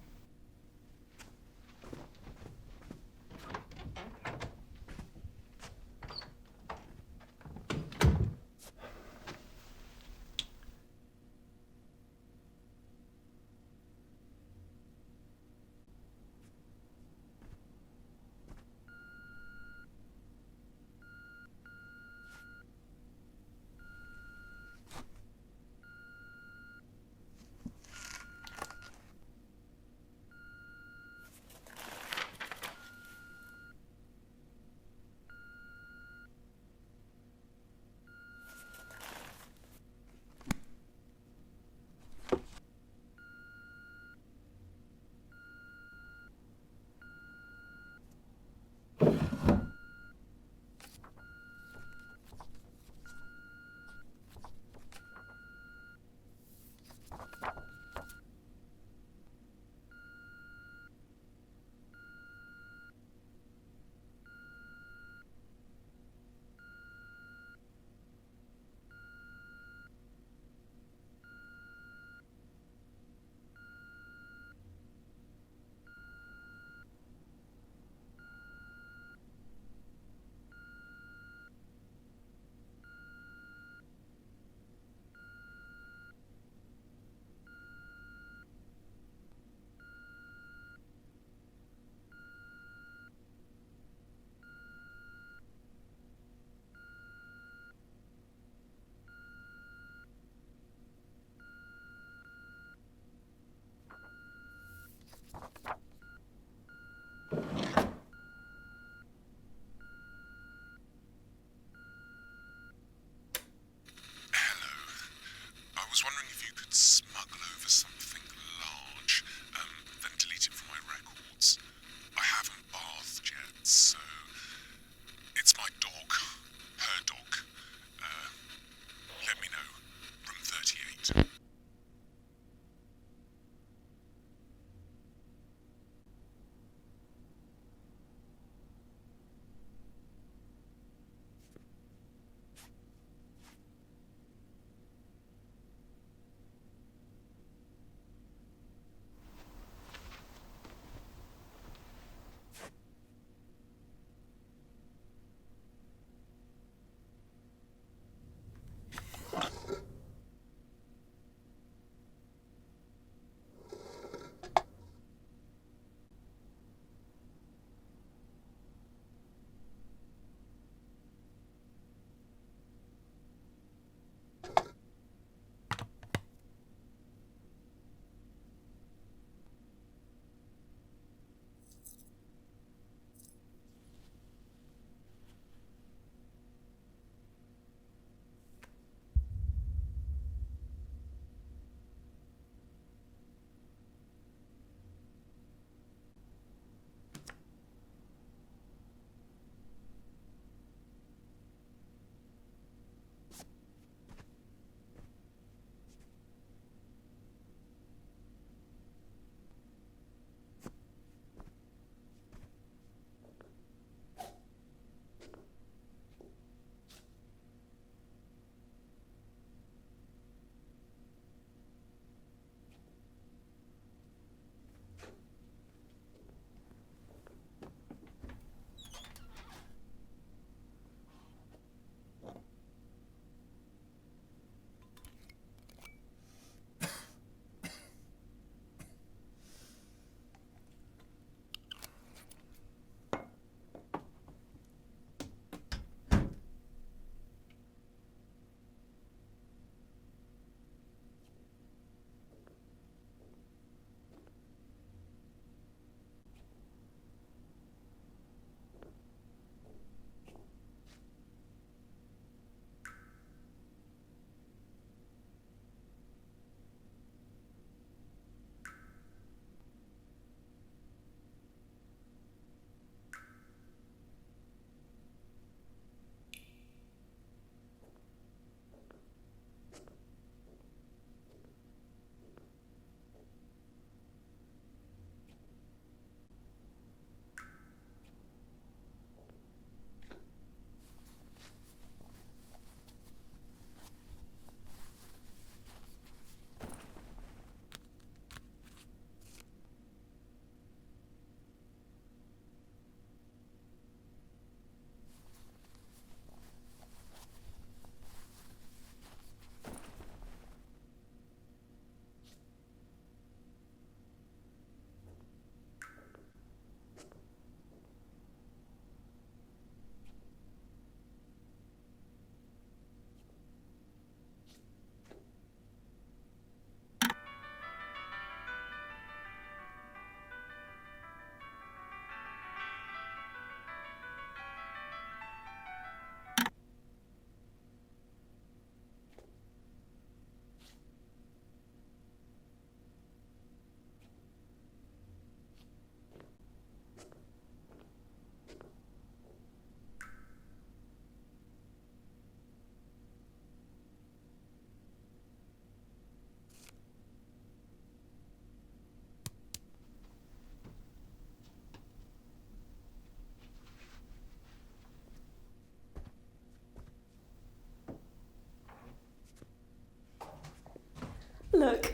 Look,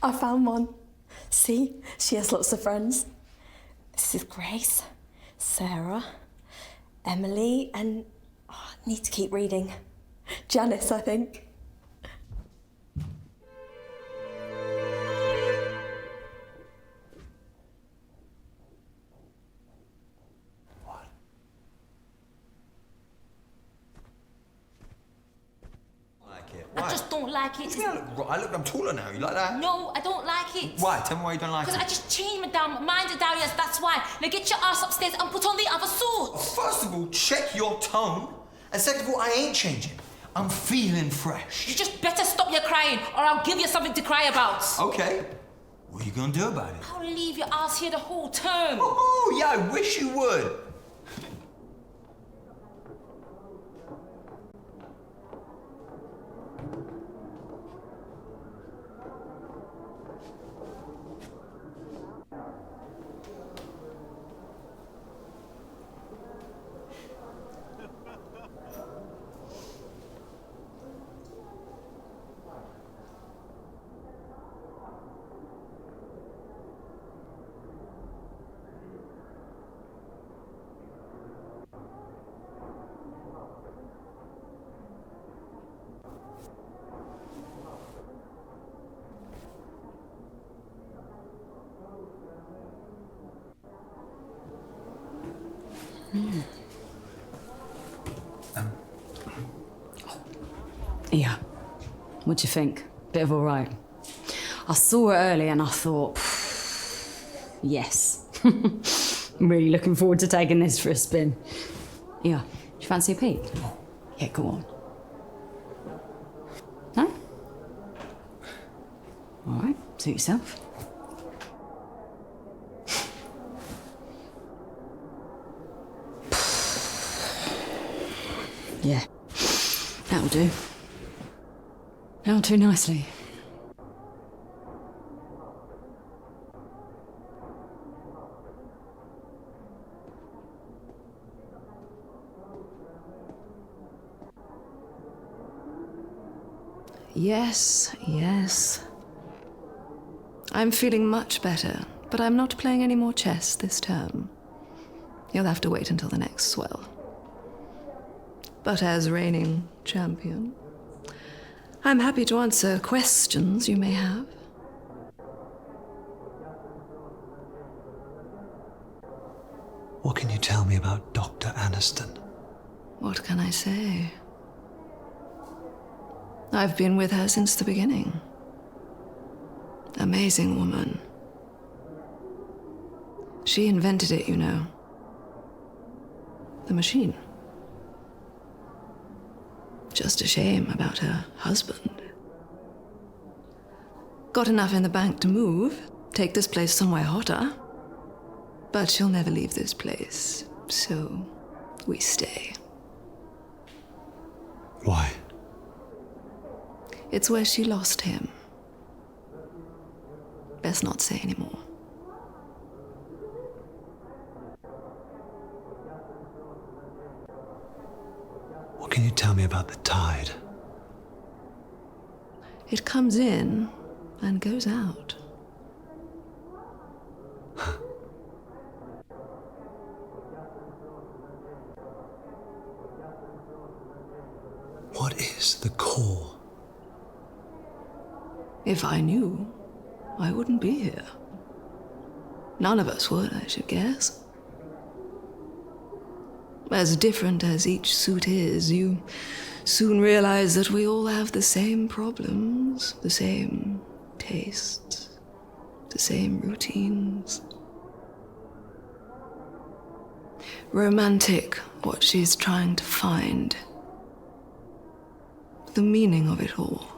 I found one. See, she has lots of friends. This is Grace, Sarah, Emily, and I need to keep reading. Janice, I think. I just don't like it. I'm taller now. You like that? No, I don't like it. Why? Tell me why you don't like it. Because I just changed my damn mind, Darius, that's why. Now get your ass upstairs and put on the other suit. First of all, check your tone. And second of all, I ain't changing. I'm feeling fresh. You just better stop your crying or I'll give you something to cry about. Okay. What are you gonna do about it? I'll leave your ass here the whole term. Oh, yeah, I wish you would. Yeah. What'd you think? Bit of all right. I saw it early and I thought, yes. I'm really looking forward to taking this for a spin. Yeah. Do you fancy a peek? Yeah, go on. No? All right, suit yourself. Yeah, that'll do. That'll do nicely. Yes, yes. I'm feeling much better, but I'm not playing any more chess this term. You'll have to wait until the next swell. But as reigning champion, I'm happy to answer questions you may have. What can you tell me about Dr. Aniston? What can I say? I've been with her since the beginning. Amazing woman. She invented it, you know. The machine. Just a shame about her husband. Got enough in the bank to move, take this place somewhere hotter. But she'll never leave this place, so we stay. Why? It's where she lost him. Best not say anymore. What can you tell me about the tide? It comes in and goes out. What is the core? If I knew, I wouldn't be here. None of us would, I should guess. As different as each suit is, you soon realize that we all have the same problems, the same tastes, the same routines. Romantic, what she's trying to find. The meaning of it all.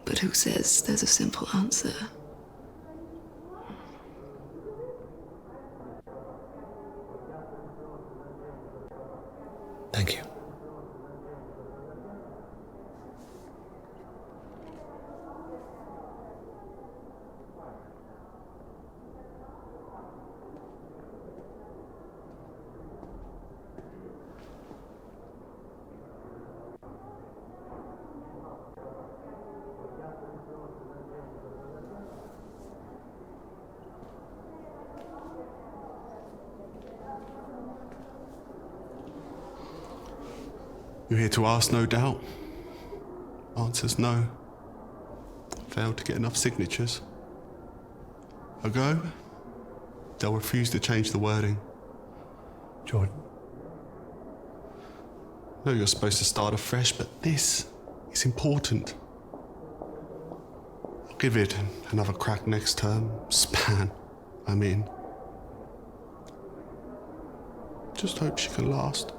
But who says there's a simple answer? Thank you. You're here to ask, no doubt. Answer's no. Failed to get enough signatures. A go? They'll refuse to change the wording. Jordan. No, you're supposed to start afresh, but this is important. I'll give it another crack next term. Span, I mean. Just hope she can last.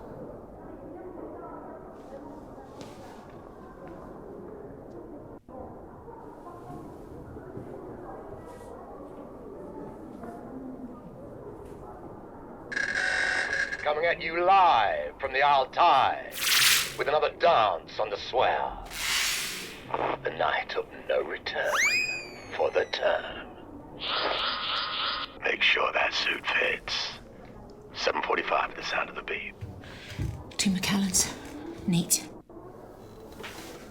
Coming at you live from the Isle Tide with another dance on the swell. The night of no return for the term. Make sure that suit fits. 7:45 at the sound of the beep. 2 McAllens. Neat.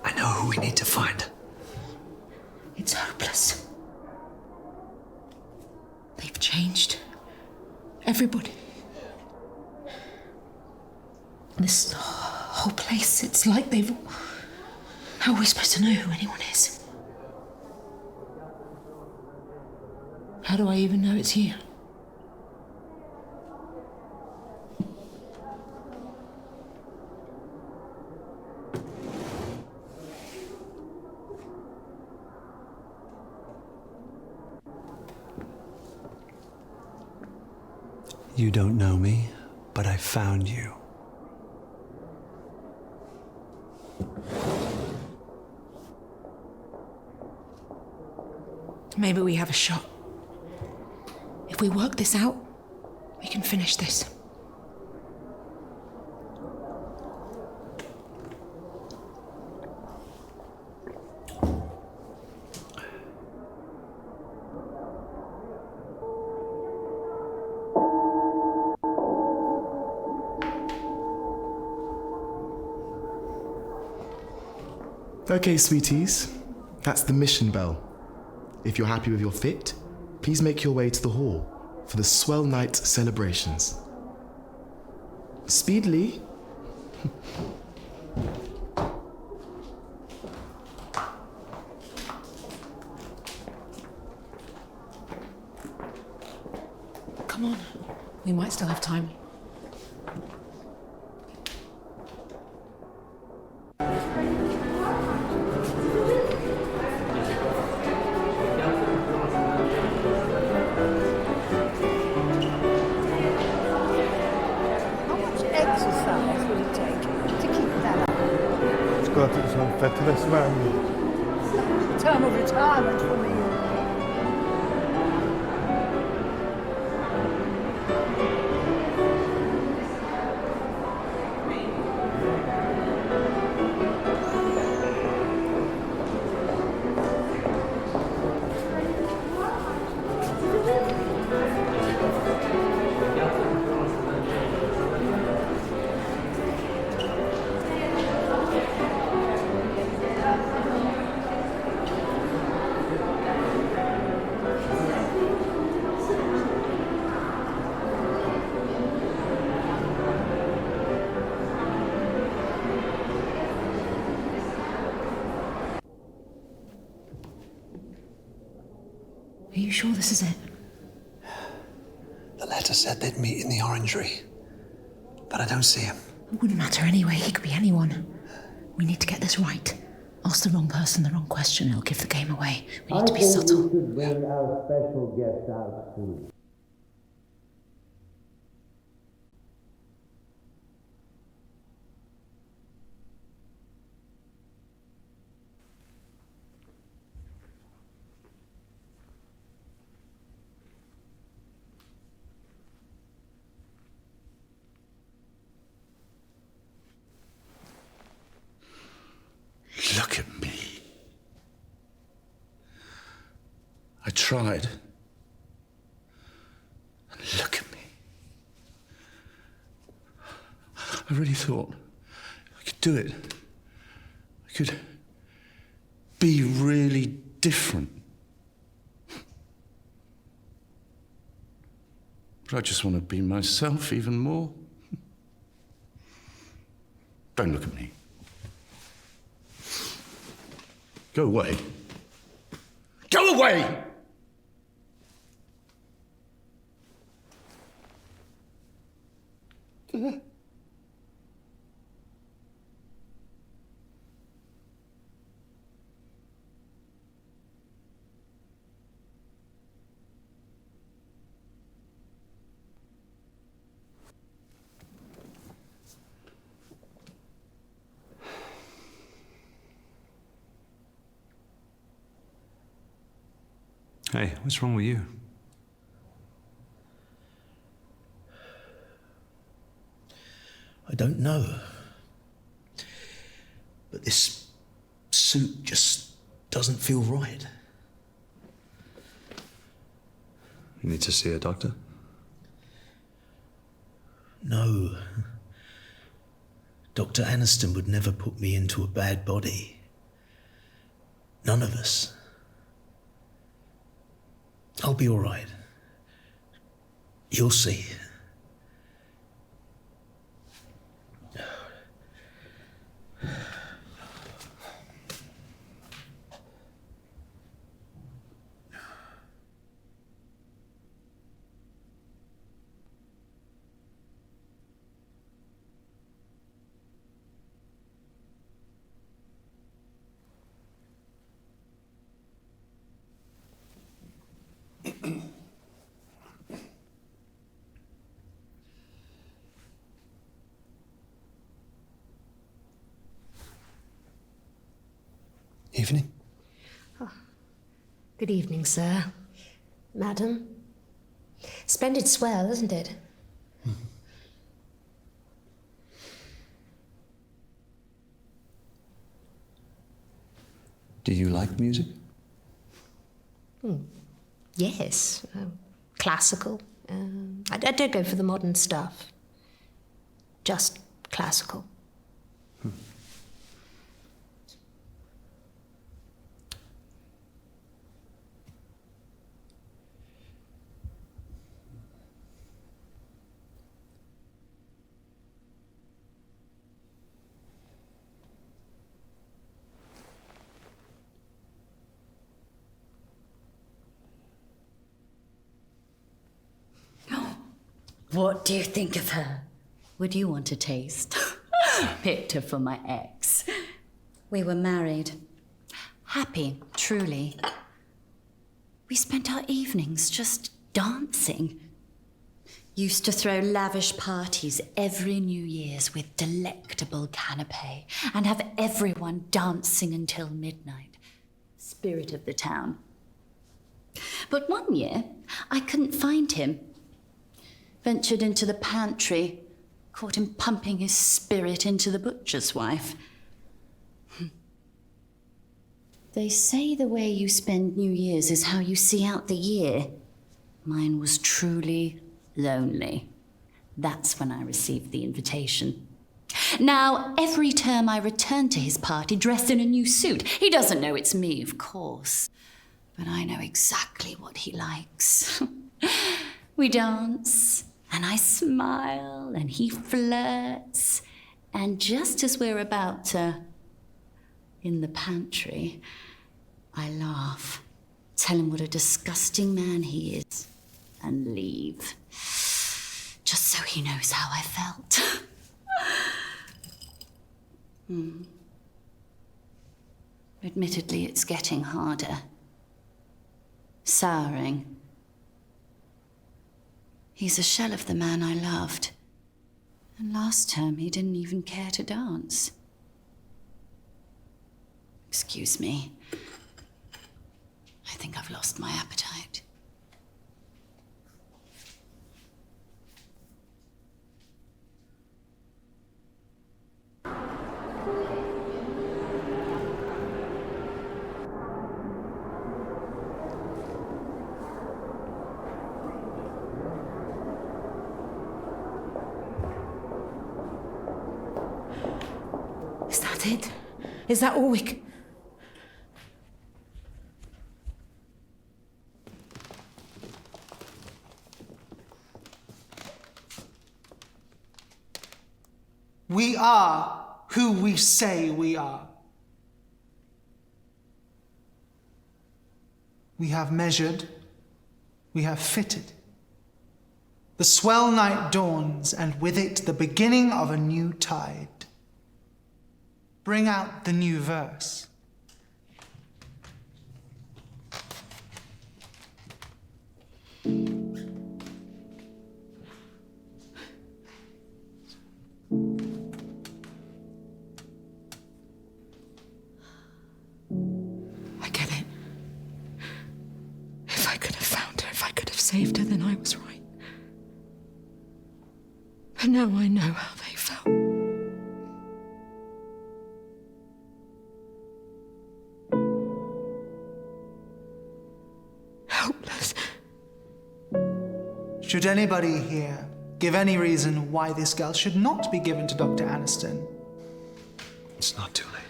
I know who we need to find. It's hopeless. They've changed. Everybody. This whole place, it's like they've... How are we supposed to know who anyone is? How do I even know it's you? You don't know me, but I found you. Maybe we have a shot. If we work this out, we can finish this. Okay, sweeties, that's the mission bell. If you're happy with your fit, please make your way to the hall for the Swell Night celebrations. Speedily. Come on, we might still have time. Term of retirement for me. Are you sure this is it? The letter said they'd meet in the orangery, but I don't see him. It wouldn't matter anyway, he could be anyone. We need to get this right. Ask the wrong person the wrong question, it'll give the game away. We need to be subtle. We should bring our special guest out soon. Look at me. I tried. And look at me. I really thought I could do it. I could be really different. But I just want to be myself even more. Don't look at me. Go away. Go away! Hey, what's wrong with you? I don't know. But this suit just doesn't feel right. You need to see a doctor? No. Dr. Aniston would never put me into a bad body. None of us. I'll be all right. You'll see. Evening. Good evening, sir. Madam. Splendid swell, isn't it? Do you like music? Yes. Classical. I don't go for the modern stuff. Just classical. What do you think of her? Would you want a taste? Picked her for my ex. We were married. Happy, truly. We spent our evenings just dancing. Used to throw lavish parties every New Year's with delectable canapé and have everyone dancing until midnight. Spirit of the town. But one year, I couldn't find him. Ventured into the pantry, caught him pumping his spirit into the butcher's wife. They say the way you spend New Year's is how you see out the year. Mine was truly lonely. That's when I received the invitation. Now, every term I return to his party dressed in a new suit. He doesn't know it's me, of course, but I know exactly what he likes. We dance, and I smile, and he flirts, and just as we're about to, in the pantry, I laugh, tell him what a disgusting man he is, and leave. Just so he knows how I felt. Admittedly, it's getting harder. Souring. He's a shell of the man I loved. And last term, he didn't even care to dance. Excuse me. I think I've lost my appetite. Is that it? Is that all we can... We are who we say we are. We have measured, we have fitted. The swell night dawns, and with it the beginning of a new tide. Bring out the new verse. I get it. If I could have found her, if I could have saved her, then I was right. But now I know how they felt. Helpless. Should anybody here give any reason why this girl should not be given to Dr. Aniston? It's not too late.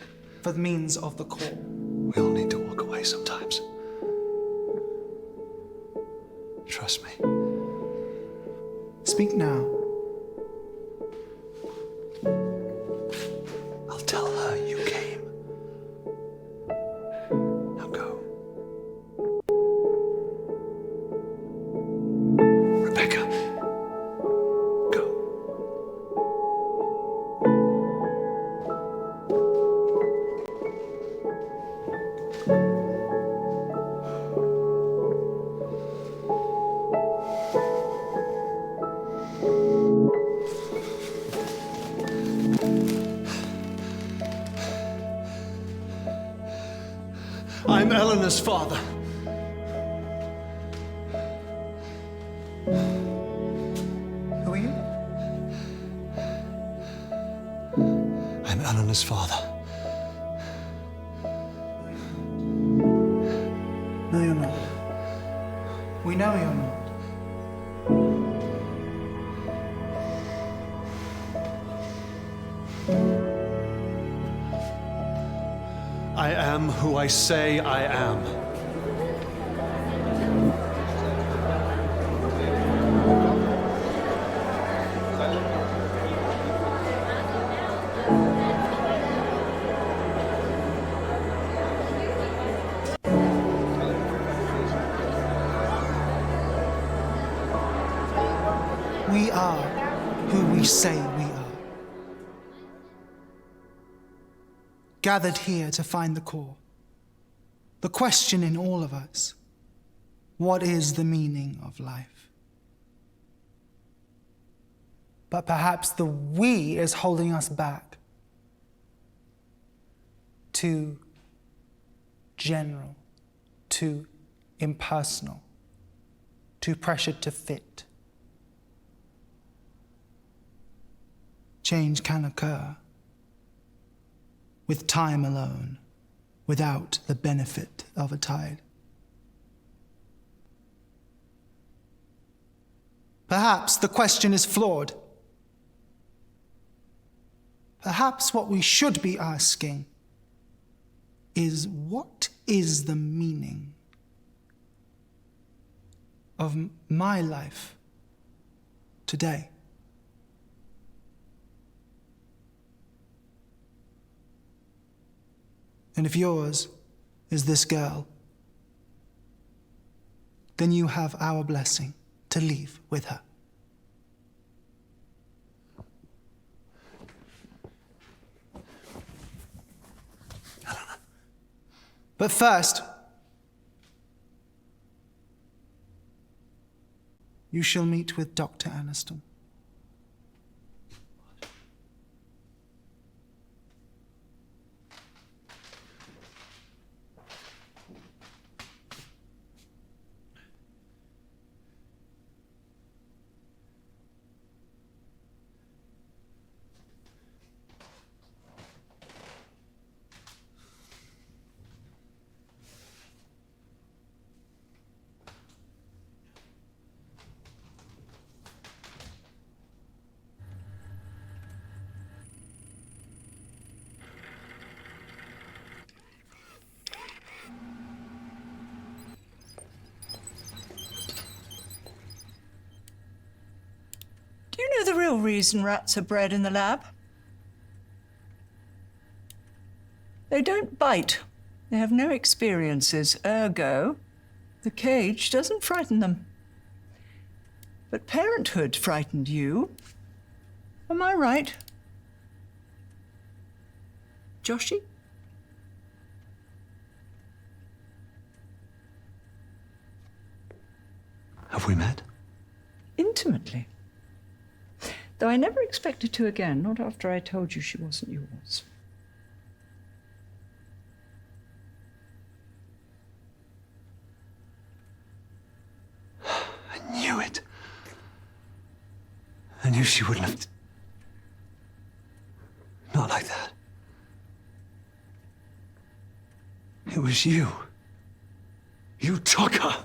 For the means of the call. We all need to walk away sometimes. Trust me. Speak now. I'll tell her you came. Now go. Rebecca. Go. I'm Eleanor's father. Who are you? I'm Eleanor's father. No, you're not. We know you're not. I am who I say I am. We are who we say we are. Gathered here to find the core. The question in all of us: what is the meaning of life? But perhaps the we is holding us back. Too general, too impersonal, too pressured to fit. Change can occur with time alone, without the benefit of a tide. Perhaps the question is flawed. Perhaps what we should be asking is, what is the meaning of my life today? And if yours is this girl, then you have our blessing to leave with her. Helena. But first, you shall meet with Dr. Aniston. Do you know the real reason rats are bred in the lab? They don't bite. They have no experiences, ergo, the cage doesn't frighten them. But parenthood frightened you. Am I right? Joshy? Have we met? Intimately. Though I never expected to again, not after I told you she wasn't yours. I knew it. I knew she wouldn't have... Not like that. It was you. You took her.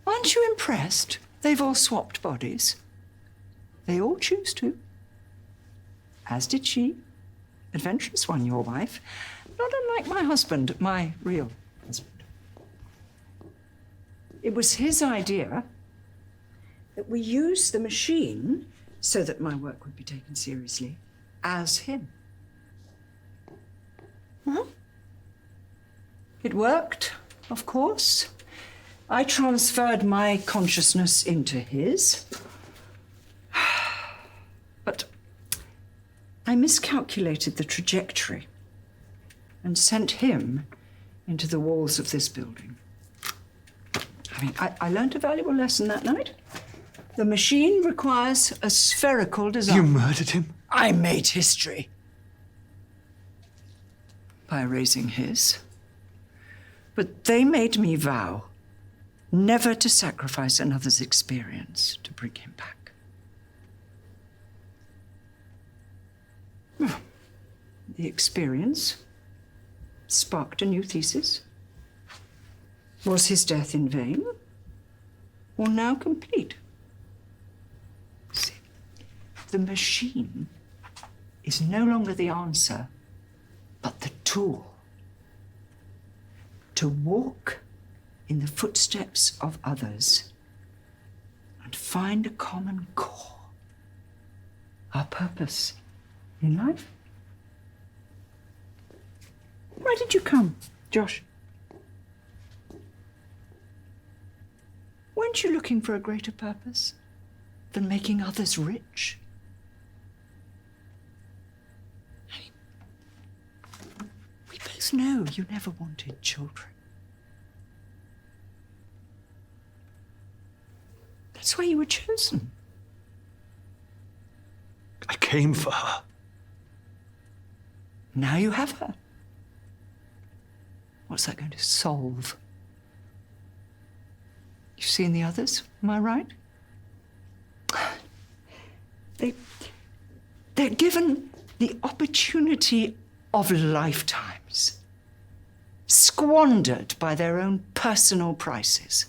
Aren't you impressed? They've all swapped bodies. They all choose to. As did she. Adventurous one, your wife. Not unlike my husband, my real husband. It was his idea that we use the machine so that my work would be taken seriously as him. Well, it worked, of course. I transferred my consciousness into his. But I miscalculated the trajectory and sent him into the walls of this building. I mean, I learned a valuable lesson that night. The machine requires a spherical design. You murdered him? I made history. By erasing his. But they made me vow never to sacrifice another's experience to bring him back. Well, the experience sparked a new thesis. Was his death in vain, or now complete? See, the machine is no longer the answer, but the tool. To walk in the footsteps of others and find a common core, our purpose in life. Why did you come, Josh? Weren't you looking for a greater purpose than making others rich? I mean, we both know you never wanted children. That's why you were chosen. I came for her. Now you have her. What's that going to solve? You've seen the others, am I right? They're given the opportunity of lifetimes, squandered by their own personal prices.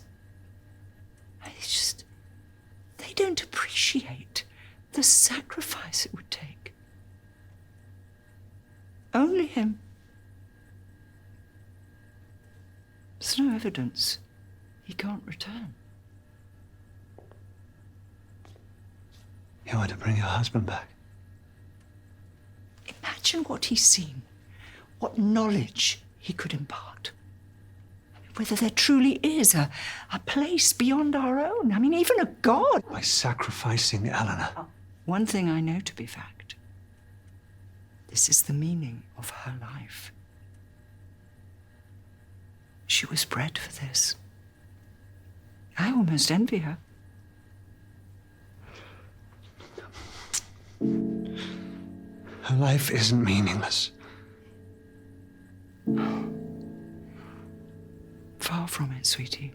They don't appreciate the sacrifice it would take. Only him. There's no evidence he can't return. You want to bring your husband back? Imagine what he's seen, what knowledge he could impart. I mean, whether there truly is a place beyond our own. I mean, even a god. By sacrificing Eleanor. One thing I know to be fact. This is the meaning of her life. She was bred for this. I almost envy her. Her life isn't meaningless. Far from it, sweetie.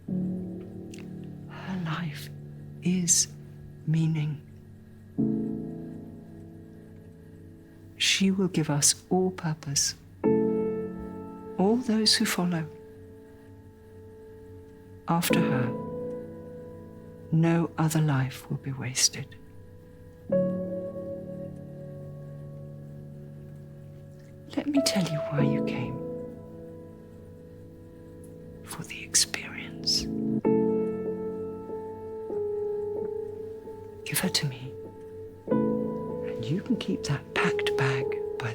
Her life is meaning. She will give us all purpose. All those who follow. After her, no other life will be wasted. Let me tell you why you came. For the experience. Give her to me, and you can keep that packed bag by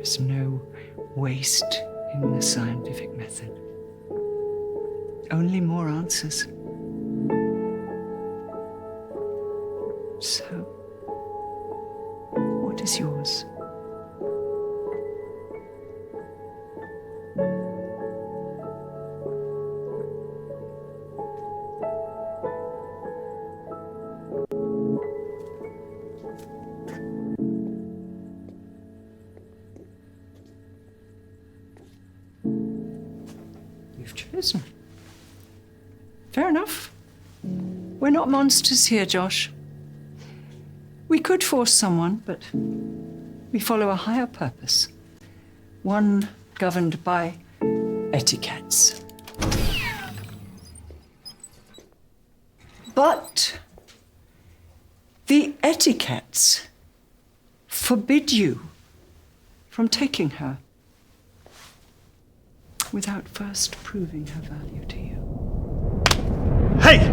There's no waste in the scientific method. Only more answers. So, what is yours? You've chosen. Fair enough. We're not monsters here, Josh. We could force someone, but we follow a higher purpose. One governed by etiquettes. But the etiquettes forbid you from taking her without first proving her value to you. Hey!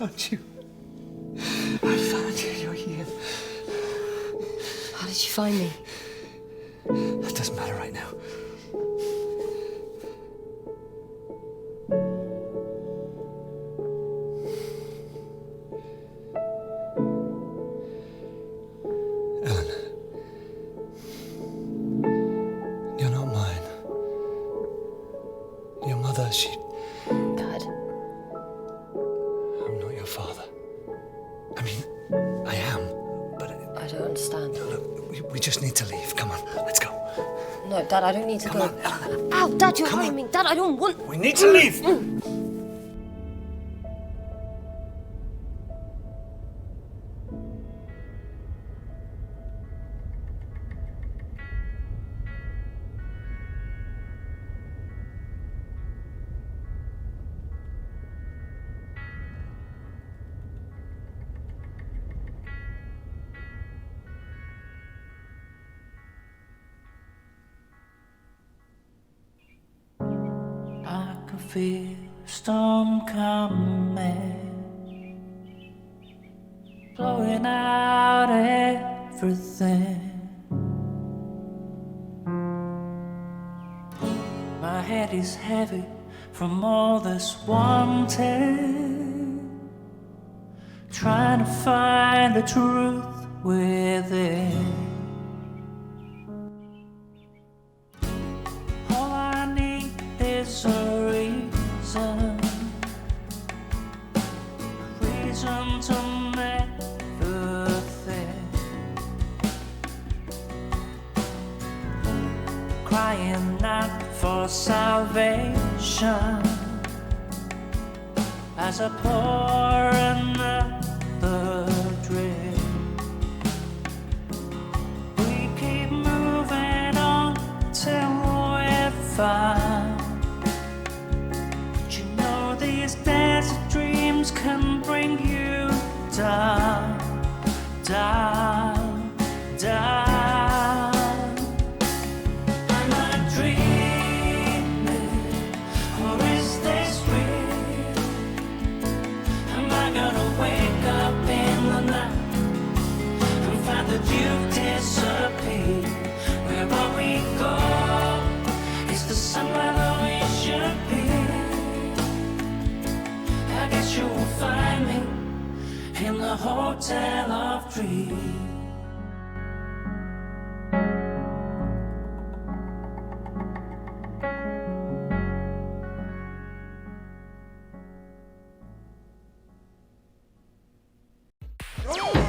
found you. I found you. You're here. How did you find me? That doesn't matter right now. Ellen, you're not mine. Your mother, she... Dad. I'm not your father. I mean, I am, but... I don't understand. Look, we just need to leave. Come on, let's go. No, Dad, I don't need to Come go. on, Ellen. Ow, Dad, you're Come on. harming me. Dad, I don't want... We need to leave! I can feel a storm coming, blowing out everything. My head is heavy from all this wanting, trying to find the truth within. All I need is a reason crying out for salvation as I pour another drink. We keep moving on till we're found. But you know these desert dreams can bring you down, down, down. Am I dreaming, or is this real? Am I gonna wake up in the night and find that you've disappeared? Where will we go? Is the somewhere that we should be? I guess you will find me in the Hotel of Dreams. Oh!